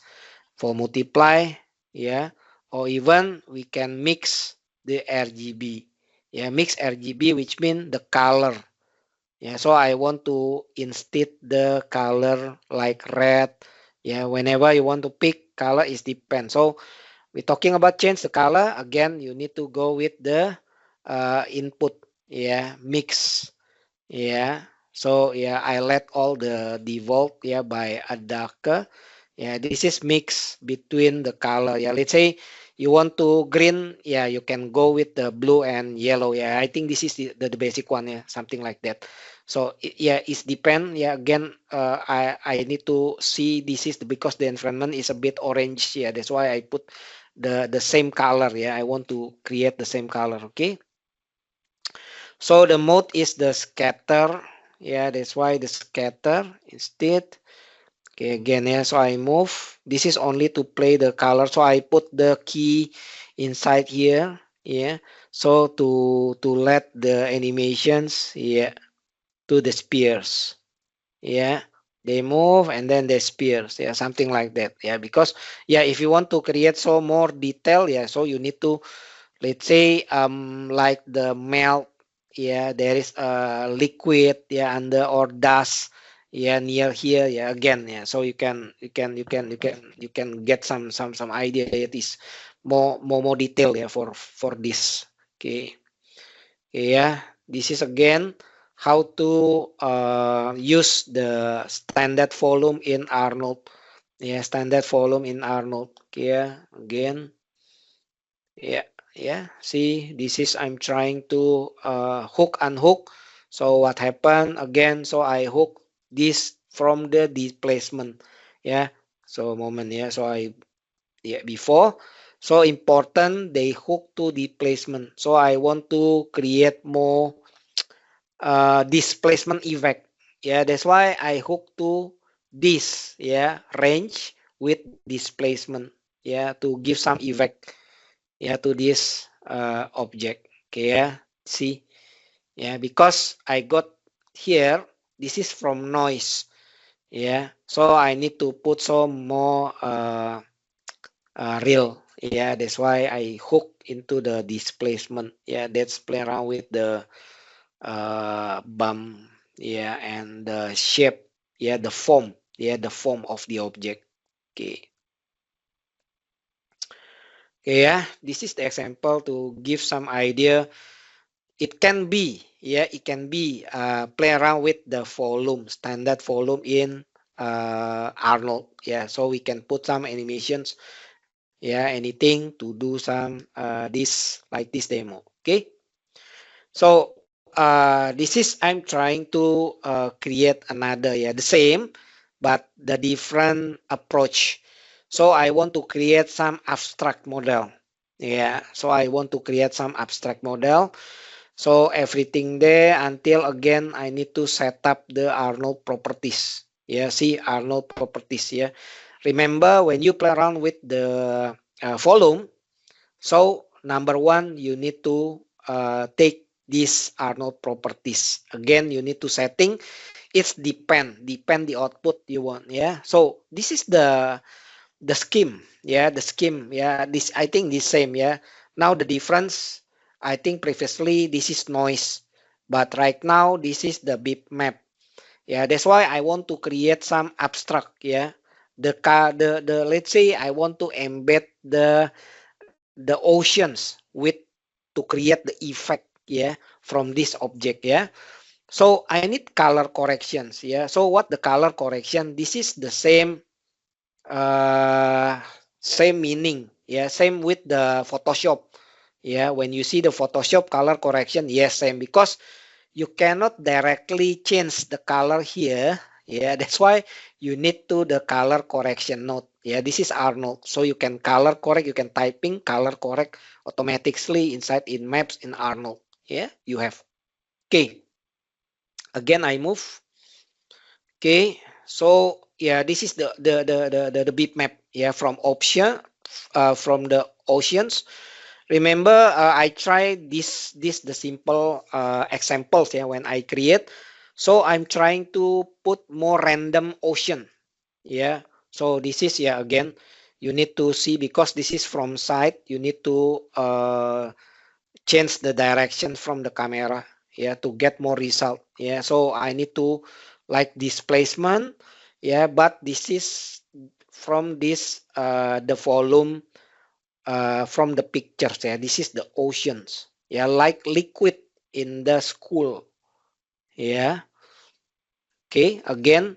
for multiply. Yeah, or even we can mix the RGB. Yeah, mix RGB, which mean the color. Yeah, so I want to instead the color like red. Yeah, whenever you want to pick color is depend. So we're talking about change the color. Again, you need to go with the input. Yeah, mix. Yeah. So yeah, I let all the default, yeah, by Adaka. Yeah, this is mix between the color. Yeah, let's say you want to green, yeah, you can go with the blue and yellow. Yeah, I think this is the basic one. Yeah, something like that. So yeah, it's depend. Yeah, again, I need to see this is because the environment is a bit orange. Yeah, that's why I put the same color. Yeah, I want to create the same color. Okay. So the mode is the scatter. Yeah, that's why the scatter instead. Okay, again, yeah, so I move. This is only to play the color. So I put the key inside here. Yeah, so to let the animations, yeah, to the spears. Yeah, they move and then the spears. Yeah, something like that. Yeah, because yeah, if you want to create so more detail, yeah, so you need to, let's say like the melt, yeah, there is a liquid, yeah, under or dust, yeah, near here. Yeah, again, yeah, so you can get some idea. It is more detail, yeah, for this. Okay. Yeah, this is again how to use the standard volume in Arnold. Yeah, standard volume in Arnold. Okay, yeah, again. Yeah, yeah. See, this is I'm trying to hook unhook. So what happened again? So I hook this from the displacement. Yeah. So moment, yeah. So before. So important they hook to displacement. So I want to create more displacement effect. Yeah, that's why I hook to this, yeah, range with displacement, yeah, to give some effect, yeah, to this object. Okay, yeah, see, yeah, because I got here, this is from noise, yeah, so I need to put some more real, yeah, that's why I hook into the displacement, yeah, that's play around with the bump, yeah, and the shape, yeah, the form of the object. Okay, okay, yeah, this is the example to give some idea. It can be, yeah, it can be play around with the volume, standard volume in Arnold, yeah, so we can put some animations, yeah, anything to do some this like this demo. Okay, so this is I'm trying to create another, yeah, the same, but the different approach. So I want to create some abstract model. Yeah, so I want to create some abstract model. So everything there until again I need to set up the Arnold properties. Yeah, see Arnold properties. Yeah, remember when you play around with the volume, so number one, you need to take these Arnold properties. Again, you need to setting. It's depend the output you want. Yeah. So this is the scheme. Yeah, the scheme. Yeah. This I think the same. Yeah. Now the difference. I think previously this is noise, but right now this is the bitmap. Yeah. That's why I want to create some abstract. Yeah. The let's say I want to embed the oceans with to create the effect, yeah, from this object, yeah. So I need color corrections, yeah. So what the color correction, this is the uh same meaning, yeah, same with the Photoshop, yeah. When you see the Photoshop color correction, yes, same, because you cannot directly change the color here, yeah. That's why you need to the color correction node, yeah. This is Arnold, so you can color correct, you can typing color correct automatically inside in maps in Arnold, yeah. You have, okay, again I move, okay. So yeah, this is the bitmap, yeah, from option from the oceans. Remember, I tried this the simple examples, yeah, when I create. So I'm trying to put more random ocean, yeah. So this is, yeah, again you need to see because this is from side. You need to change the direction from the camera, yeah, to get more result, yeah. So I need to like displacement, yeah, but this is from this the volume from the pictures, yeah. This is the oceans, yeah, like liquid in the school, yeah. Okay, again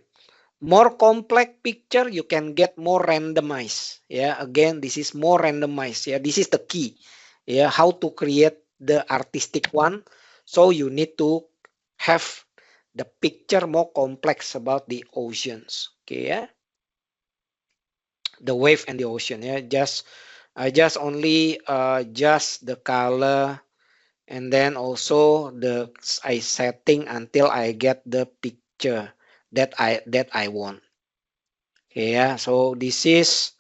more complex picture you can get more randomized, yeah. Again this is more randomized, yeah. This is the key, yeah, how to create the artistic one. So you need to have the picture more complex about the oceans, okay, yeah, the wave and the ocean, yeah. I just only just the color, and then also the I setting until I get the picture that I want. Yeah, so this is,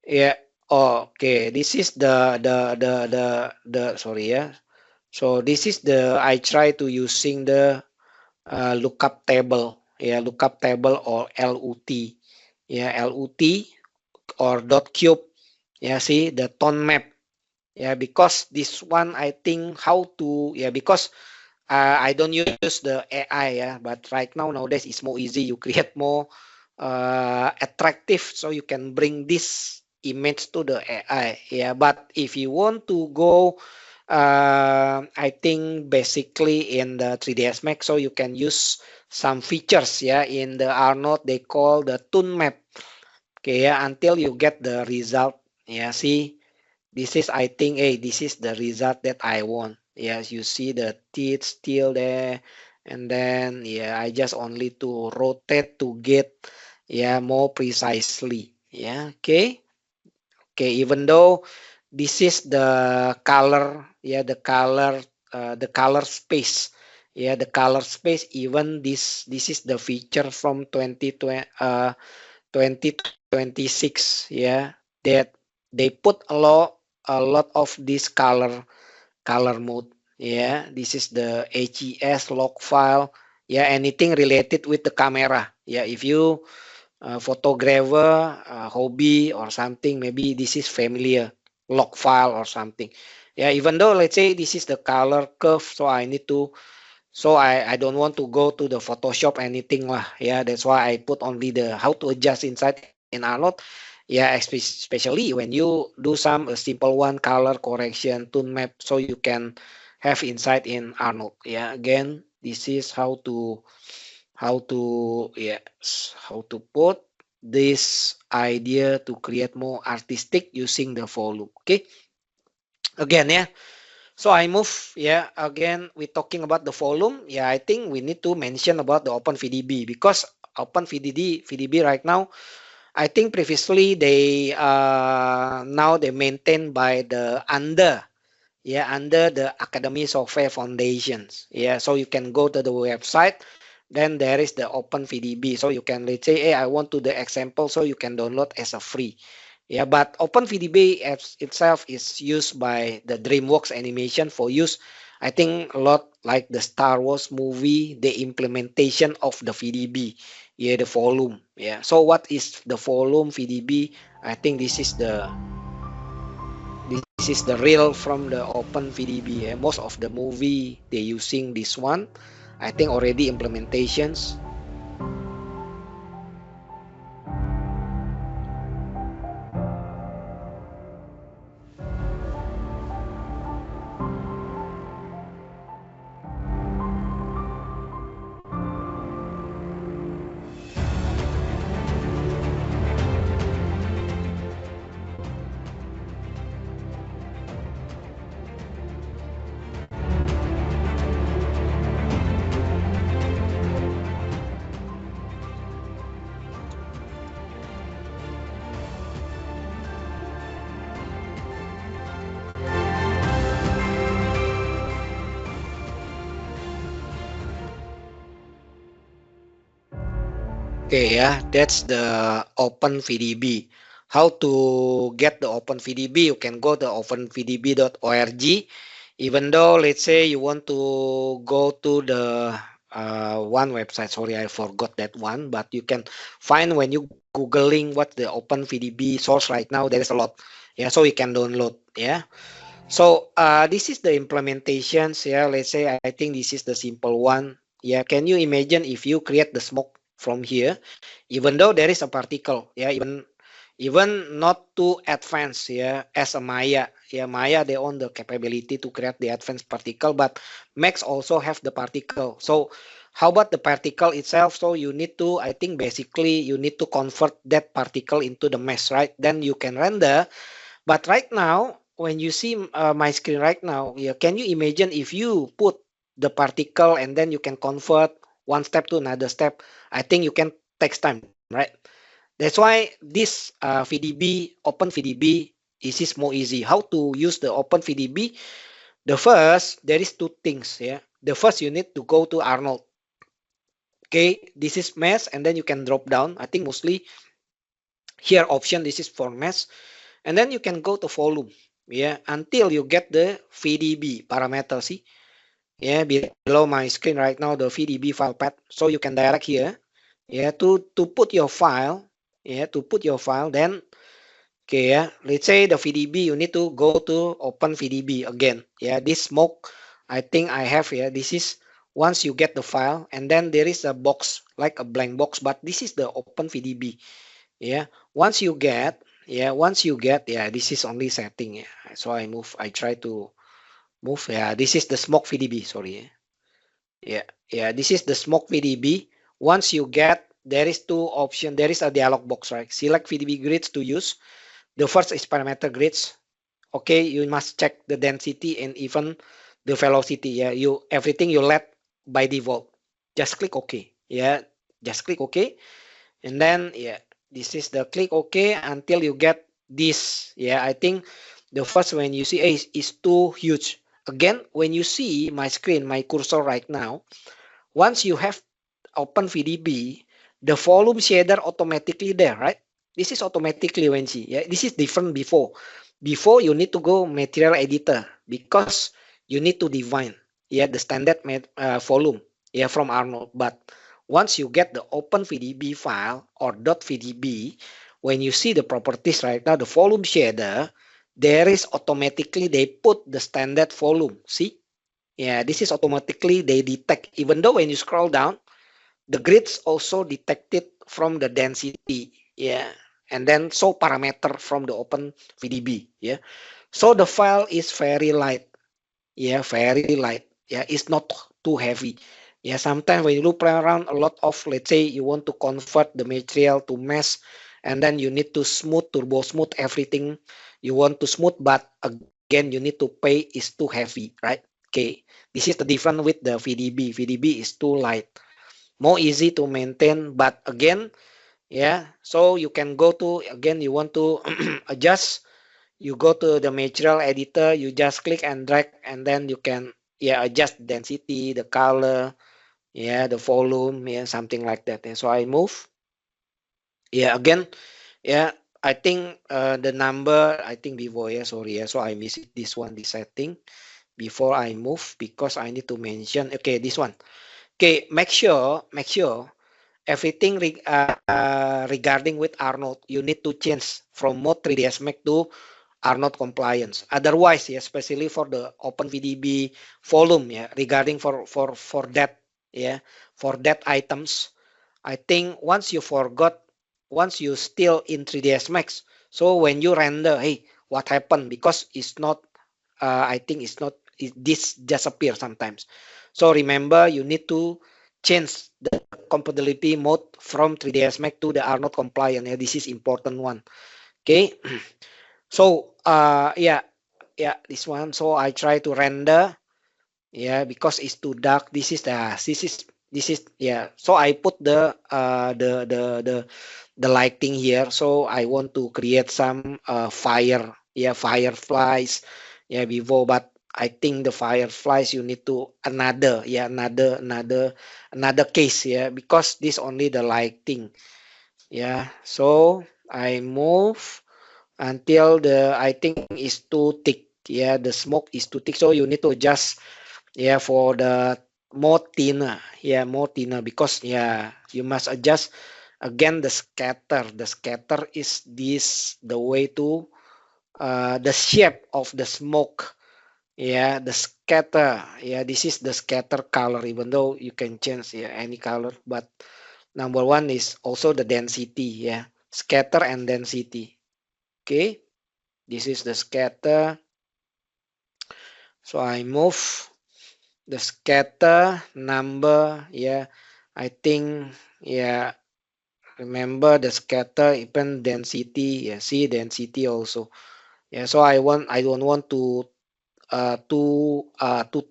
yeah, oh, okay, this is the sorry, yeah. So this is the I try to using the lookup table, yeah, lookup table or LUT, yeah, LUT or dot cube, yeah. See the tone map, yeah, because this one I think how to, yeah, because I don't use the AI, yeah, but right now nowadays it's more easy. You create more attractive, so you can bring this image to the AI, yeah. But if you want to go, I think basically in the 3ds Max, so you can use some features, yeah, in the Arnold they call the tune map, okay, yeah, until you get the result, yeah. See, this is I think, hey, this is the result that I want. Yes, you see the teeth still there. And then, yeah, I just only to rotate to get, yeah, more precisely. Yeah, okay. Okay, even though this is the color, yeah, the color space, yeah, the color space. Even this is the feature from 2026, yeah, that they put a lot of this color mode. Yeah, this is the HES log file. Yeah, anything related with the camera. Yeah, if you photographer, hobby or something, maybe this is familiar log file or something. Yeah, even though let's say this is the color curve, so I need to, so I don't want to go to the Photoshop anything lah. Yeah, that's why I put only the how to adjust inside in Arnold. Yeah, especially when you do some a simple one color correction, tone map, so you can have inside in Arnold. Yeah, again, this is how to put this idea to create more artistic using the volume. Okay, again, yeah. So I move, yeah, again, we're talking about the volume. Yeah, I think we need to mention about the OpenVDB because OpenVDB right now, I think previously they now they maintained by the under the Academy Software Foundations. Yeah, so you can go to the website, then there is the OpenVDB. So you can, let's say, hey, I want to the example, so you can download as a free. Yeah, but OpenVDB itself is used by the DreamWorks Animation for use. I think a lot like the Star Wars movie, the implementation of the VDB, yeah, the volume. Yeah. So what is the volume VDB? I think this is the real from the OpenVDB. Yeah. Most of the movie they using this one. I think already implementations. Okay, yeah, that's the OpenVDB. How to get the OpenVDB? You can go to openvdb.org. Even though, let's say, you want to go to the one website, sorry, I forgot that one, but you can find when you Googling what the OpenVDB source right now, there is a lot. Yeah, so you can download. Yeah. So this is the implementations. Yeah, let's say I think this is the simple one. Yeah, can you imagine if you create the smoke from here, even though there is a particle? Yeah, even not too advanced. Yeah, as a Maya. Yeah, Maya they own the capability to create the advanced particle, but Max also have the particle. So how about the particle itself? So you need to, I think basically you need to convert that particle into the mesh, right? Then you can render. But right now, when you see my screen right now, yeah, can you imagine if you put the particle and then you can convert one step to another step? I think you can takes time, right? That's why this VDB, OpenVDB, is more easy. How to use the OpenVDB? The first, there is two things. Yeah, the first you need to go to Arnold. Okay, this is mesh, and then you can drop down. I think mostly here option this is for mesh. And then you can go to volume, yeah, until you get the VDB parameter. See, yeah, below my screen right now, the VDB file path. So you can direct here, yeah, to put your file, yeah, to put your file. Then, okay, yeah, let's say the VDB, you need to go to open VDB again. Yeah, this smoke, I think I have here. This is once you get the file, and then there is a box like a blank box, but this is the open VDB. Yeah, once you get, yeah, this is only setting. Yeah, so I try to move. Yeah, this is the smoke VDB, sorry. Yeah, this is the smoke VDB. Once you get, there is two option. There is a dialog box, right? Select VDB grids to use. The first is parameter grids. Okay, you must check the density and even the velocity. Yeah, everything you let by default. Just click OK. Yeah, just click OK, and then yeah, this is the click OK until you get this. Yeah, I think the first when you see is too huge. Again, when you see my screen, my cursor right now, once you have open VDB, the volume shader automatically there, right? This is automatically when see. Yeah, this is different before. Before you need to go material editor because you need to define the standard volume from Arnold. But once you get the open VDB file or .vdb, when you see the properties right now, the volume shader, there is automatically they put the standard volume. See? Yeah, this is automatically they detect, even though when you scroll down, the grids also detected from the density. Yeah, and then show parameter from the open VDB. Yeah, so the file is very light. Yeah, very light. Yeah, it's not too heavy. Yeah, sometimes when you look around a lot of, let's say you want to convert the material to mesh, and then you need to smooth, turbo smooth everything you want to smooth, but again you need to pay is too heavy, right? Okay, this is the difference with the VDB. VDB is too light, more easy to maintain, but again, yeah, so you can go to, again, you want to adjust, you go to the material editor, you just click and drag, and then you can adjust density, the color, the volume, something like that. So I move, again, I think the number, I think before, sorry, so I missed this one, this setting before I move, because I need to mention, okay, this one. Okay, make sure everything regarding with Arnold, you need to change from mode 3ds Max to Arnold compliance. Otherwise, especially for the OpenVDB volume, regarding for that, for that items, I think once you forgot, once you still in 3ds Max, so when you render, hey, what happened? Because it's not, I think it's not, this just appear sometimes. So remember, you need to change the compatibility mode from 3ds Max to the Arnold compliant. Yeah, this is important one. Okay. So this one. So I try to render, because it's too dark. This is So I put the lighting here. So I want to create some fireflies, before, but I think the fireflies you need to another case, because this only the lighting. So I move until the, I think is too thick. The smoke is too thick, so you need to adjust, for the more thinner, more thinner, because you must adjust again the scatter is this the way to the shape of the smoke. The scatter, this is the scatter color, even though you can change any color, but number one is also the density, scatter and density. Okay, this is the scatter. So I move the scatter number. I think, remember the scatter even density. See density also. So I don't want to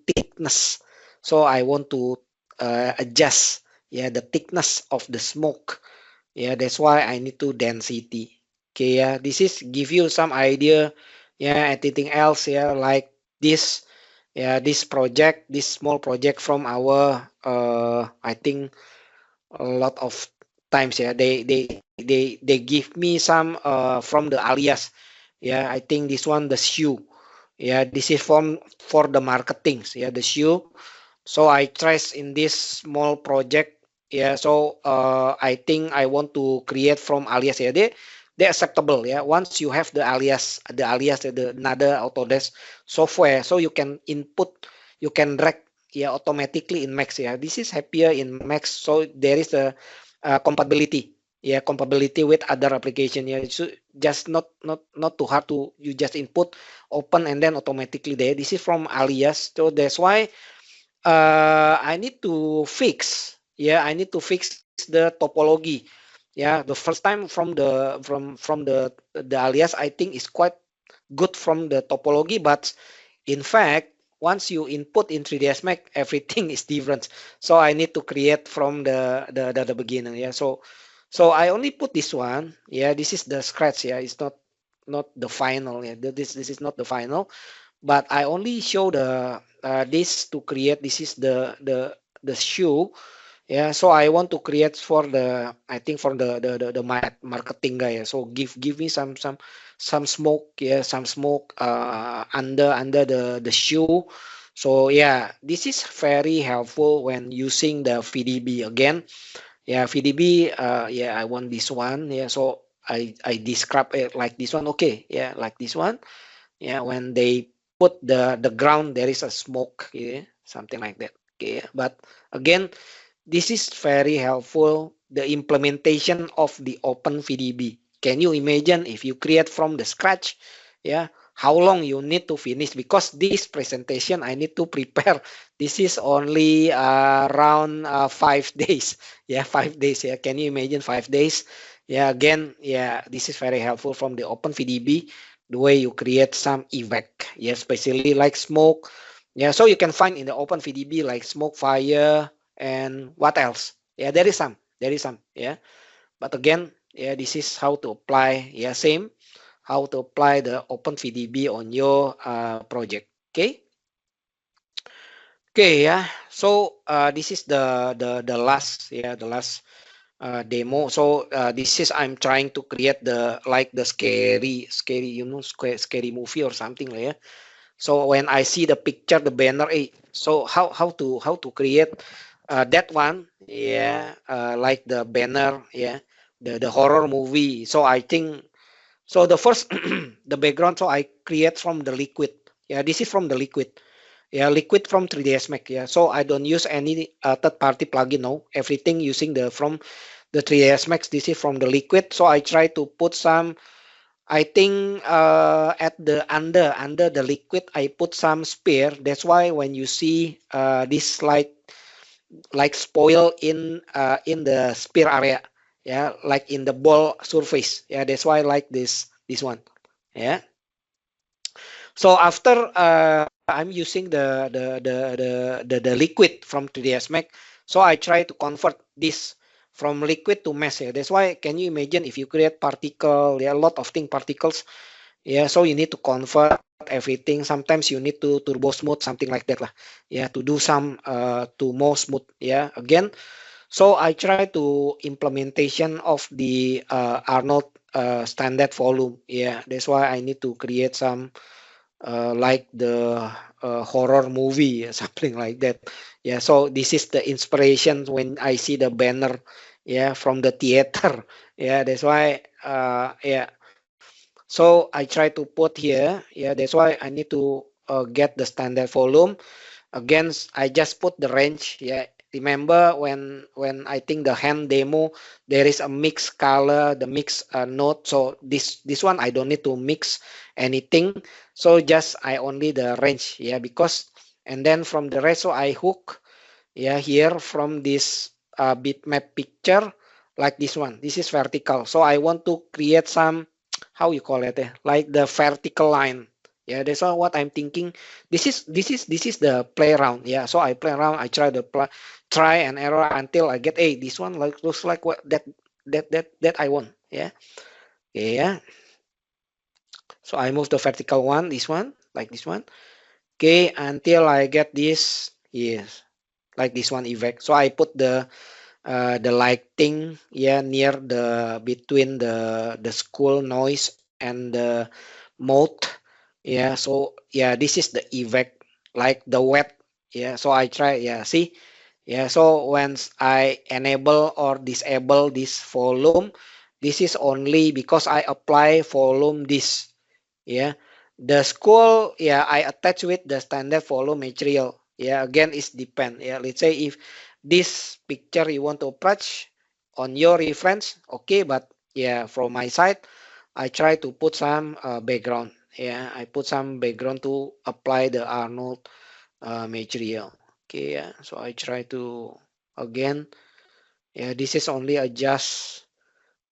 thickness. So I want to adjust the thickness of the smoke. That's why I need to density. Okay, this is give you some idea. Anything else, like this, this project, this small project from our I think a lot of times, they give me some from the alias. I think this one, the shoe. This is from for the marketing, the shoe. So I trace in this small project. So I think I want to create from alias. They acceptable. Once you have the alias, the another Autodesk software, so you can input, you can drag automatically in Max. This is happier in Max, so there is a compatibility. Compatibility with other application. So just not too hard to, you just input, open, and then automatically there. This is from alias, so that's why I need to fix. I need to fix the topology. The first time from the alias, I think is quite good from the topology, but in fact, once you input in 3ds Max, everything is different. So I need to create from the beginning. Yeah. So I only put this one. Yeah. This is the scratch. Yeah. It's not the final. Yeah. This is not the final, but I only show the this to create. This is the shoe. Yeah, so I want to create for the, I think for the marketing guy. Yeah. So give me some smoke. Yeah, some smoke under the shoe. So yeah, this is very helpful when using the VDB again. Yeah, VDB. Yeah, I want this one. Yeah, so I describe it like this one. Okay, yeah, like this one. Yeah, when they put the ground, there is a smoke. Yeah, something like that. Okay, but again, this is very helpful, the implementation of the OpenVDB. Can you imagine if you create from the scratch? Yeah, how long you need to finish? Because this presentation I need to prepare. This is only around 5 days. Yeah, 5 days. Yeah, can you imagine 5 days? Yeah, again, yeah, this is very helpful from the OpenVDB. The way you create some effect, yeah, especially like smoke. Yeah, so you can find in the OpenVDB like smoke, fire, and what else. Yeah, there is some. Yeah, but again, yeah, this is how to apply. Yeah, same how to apply the OpenVDB on your project. Okay, yeah, so this is the last, yeah, the last demo. So this is, I'm trying to create the, like the scary, scary movie or something like. Yeah. So when I see the picture, the banner, so how to create that one, yeah, like the banner, yeah, the horror movie. So I think, so the first the background, so I create from the liquid. Yeah, this is from the liquid. Yeah, liquid from 3ds Max. Yeah, so I don't use any third party plugin. No, everything using the from the 3ds Max. This is from the liquid. So I try to put some, I think at the under the liquid, I put some spear. That's why when you see this like spoil in the spear area, yeah, like in the ball surface. Yeah, that's why I like this one. Yeah. So after I'm using the liquid from 3ds Max, so I try to convert this from liquid to mesh. Yeah. That's why, can you imagine if you create particle, yeah, a lot of thing particles. Yeah, so you need to convert everything. Sometimes you need to turbo smooth, something like that lah. Yeah, to do some to more smooth. Yeah, again. So I try to implementation of the Arnold standard volume. Yeah, that's why I need to create some like the horror movie, something like that. Yeah, so this is the inspiration when I see the banner, yeah, from the theater. Yeah, that's why yeah. So I try to put here, yeah, that's why I need to get the standard volume. Again, I just put the range. Yeah, remember when I think the hand demo, there is a mix color, the mix note. So this one I don't need to mix anything. So just I only the range. Yeah, because, and then from the rest, so I hook, yeah, here from this bitmap picture, like this one. This is vertical. So I want to create some, how you call it, like the vertical line. Yeah, that's all what I'm thinking. This is the play around. Yeah, so I play around. I try try and error until I get, hey, this one like looks like what that I want. Yeah, yeah. So I move the vertical one, this one, like this one. Okay, until I get this. Yes, like this one effect. So I put the lighting, yeah, near the between the school noise and the mode. Yeah, so yeah, this is the effect, like the wet. Yeah, so I try, yeah, see. Yeah, so once I enable or disable this volume, this is only because I apply volume this. Yeah, the school, yeah, I attach with the standard volume material. Yeah, again, it's depend. Yeah, let's say if this picture you want to approach on your reference, okay, but yeah, from my side, I try to put some background. Yeah, I put some background to apply the Arnold material. Okay, yeah, so I try to, again, yeah, this is only adjust.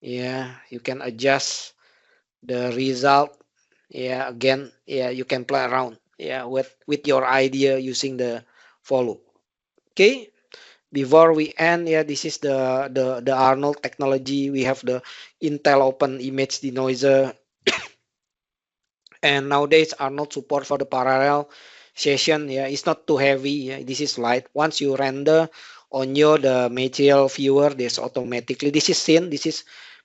Yeah, you can adjust the result. Yeah, again, yeah, you can play around. yeah, with your idea using the follow. Okay, before we end, yeah, this is the Arnold technology. We have the Intel Open Image Denoiser, and nowadays Arnold support for the parallel session. Yeah, it's not too heavy. Yeah, this is light. Once you render on your the material viewer, this automatically this is scene. This is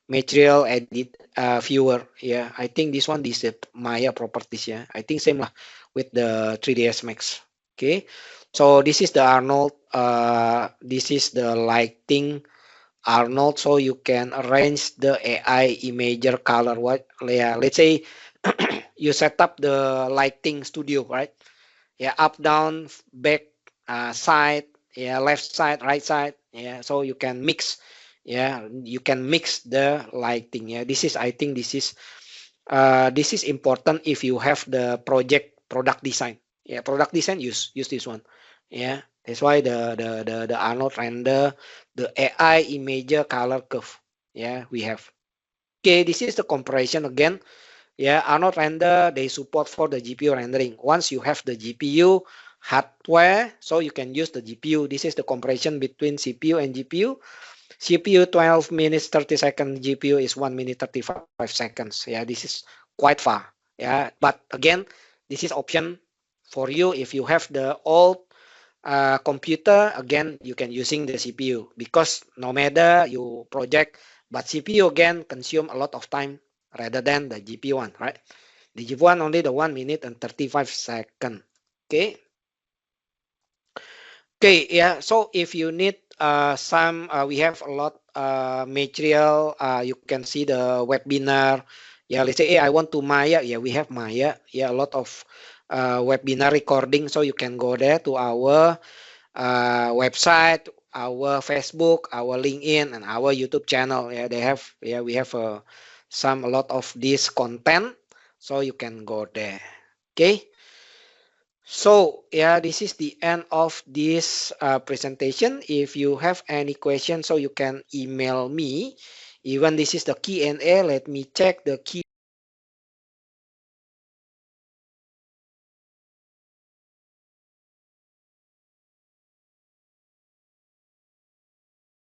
material edit viewer. Yeah, I think this is Maya properties. Yeah, I think same lah with the 3ds Max. Okay, so this is the Arnold. This is the lighting Arnold, so you can arrange the AI imager color. What? Yeah, let's say you set up the lighting studio, right? Yeah, up, down, back, side, yeah, left side, right side. Yeah, so you can mix. Yeah, you can mix the lighting. Yeah, this is I think this is important if you have the product design. Yeah, product design use this one. Yeah, that's why the Arnold render, the AI imager color curve. Yeah, we have. Okay, this is the comparison again. Yeah, Arnold render they support for the GPU rendering. Once you have the GPU hardware, so you can use the GPU. This is the comparison between CPU and GPU. CPU 12 minutes 30 seconds, GPU is 1 minute 35 seconds. Yeah, this is quite far. Yeah, but again, this is option for you if you have the old computer. Again, you can using the CPU because no matter you project, but CPU again consume a lot of time rather than the GPU one, right? The GPU one only the 1 minute and 35 seconds. Okay. Okay, yeah. So if you need some, we have a lot material. You can see the webinar. Yeah, let's say, hey, I want to Maya. Yeah, we have Maya. Yeah, a lot of webinar recording. So you can go there to our website, our Facebook, our LinkedIn, and our YouTube channel. Yeah, they have. Yeah, we have a lot of this content. So you can go there. Okay. So yeah, this is the end of this presentation. If you have any questions, so you can email me. Even this is the Q&A. Let me check the Q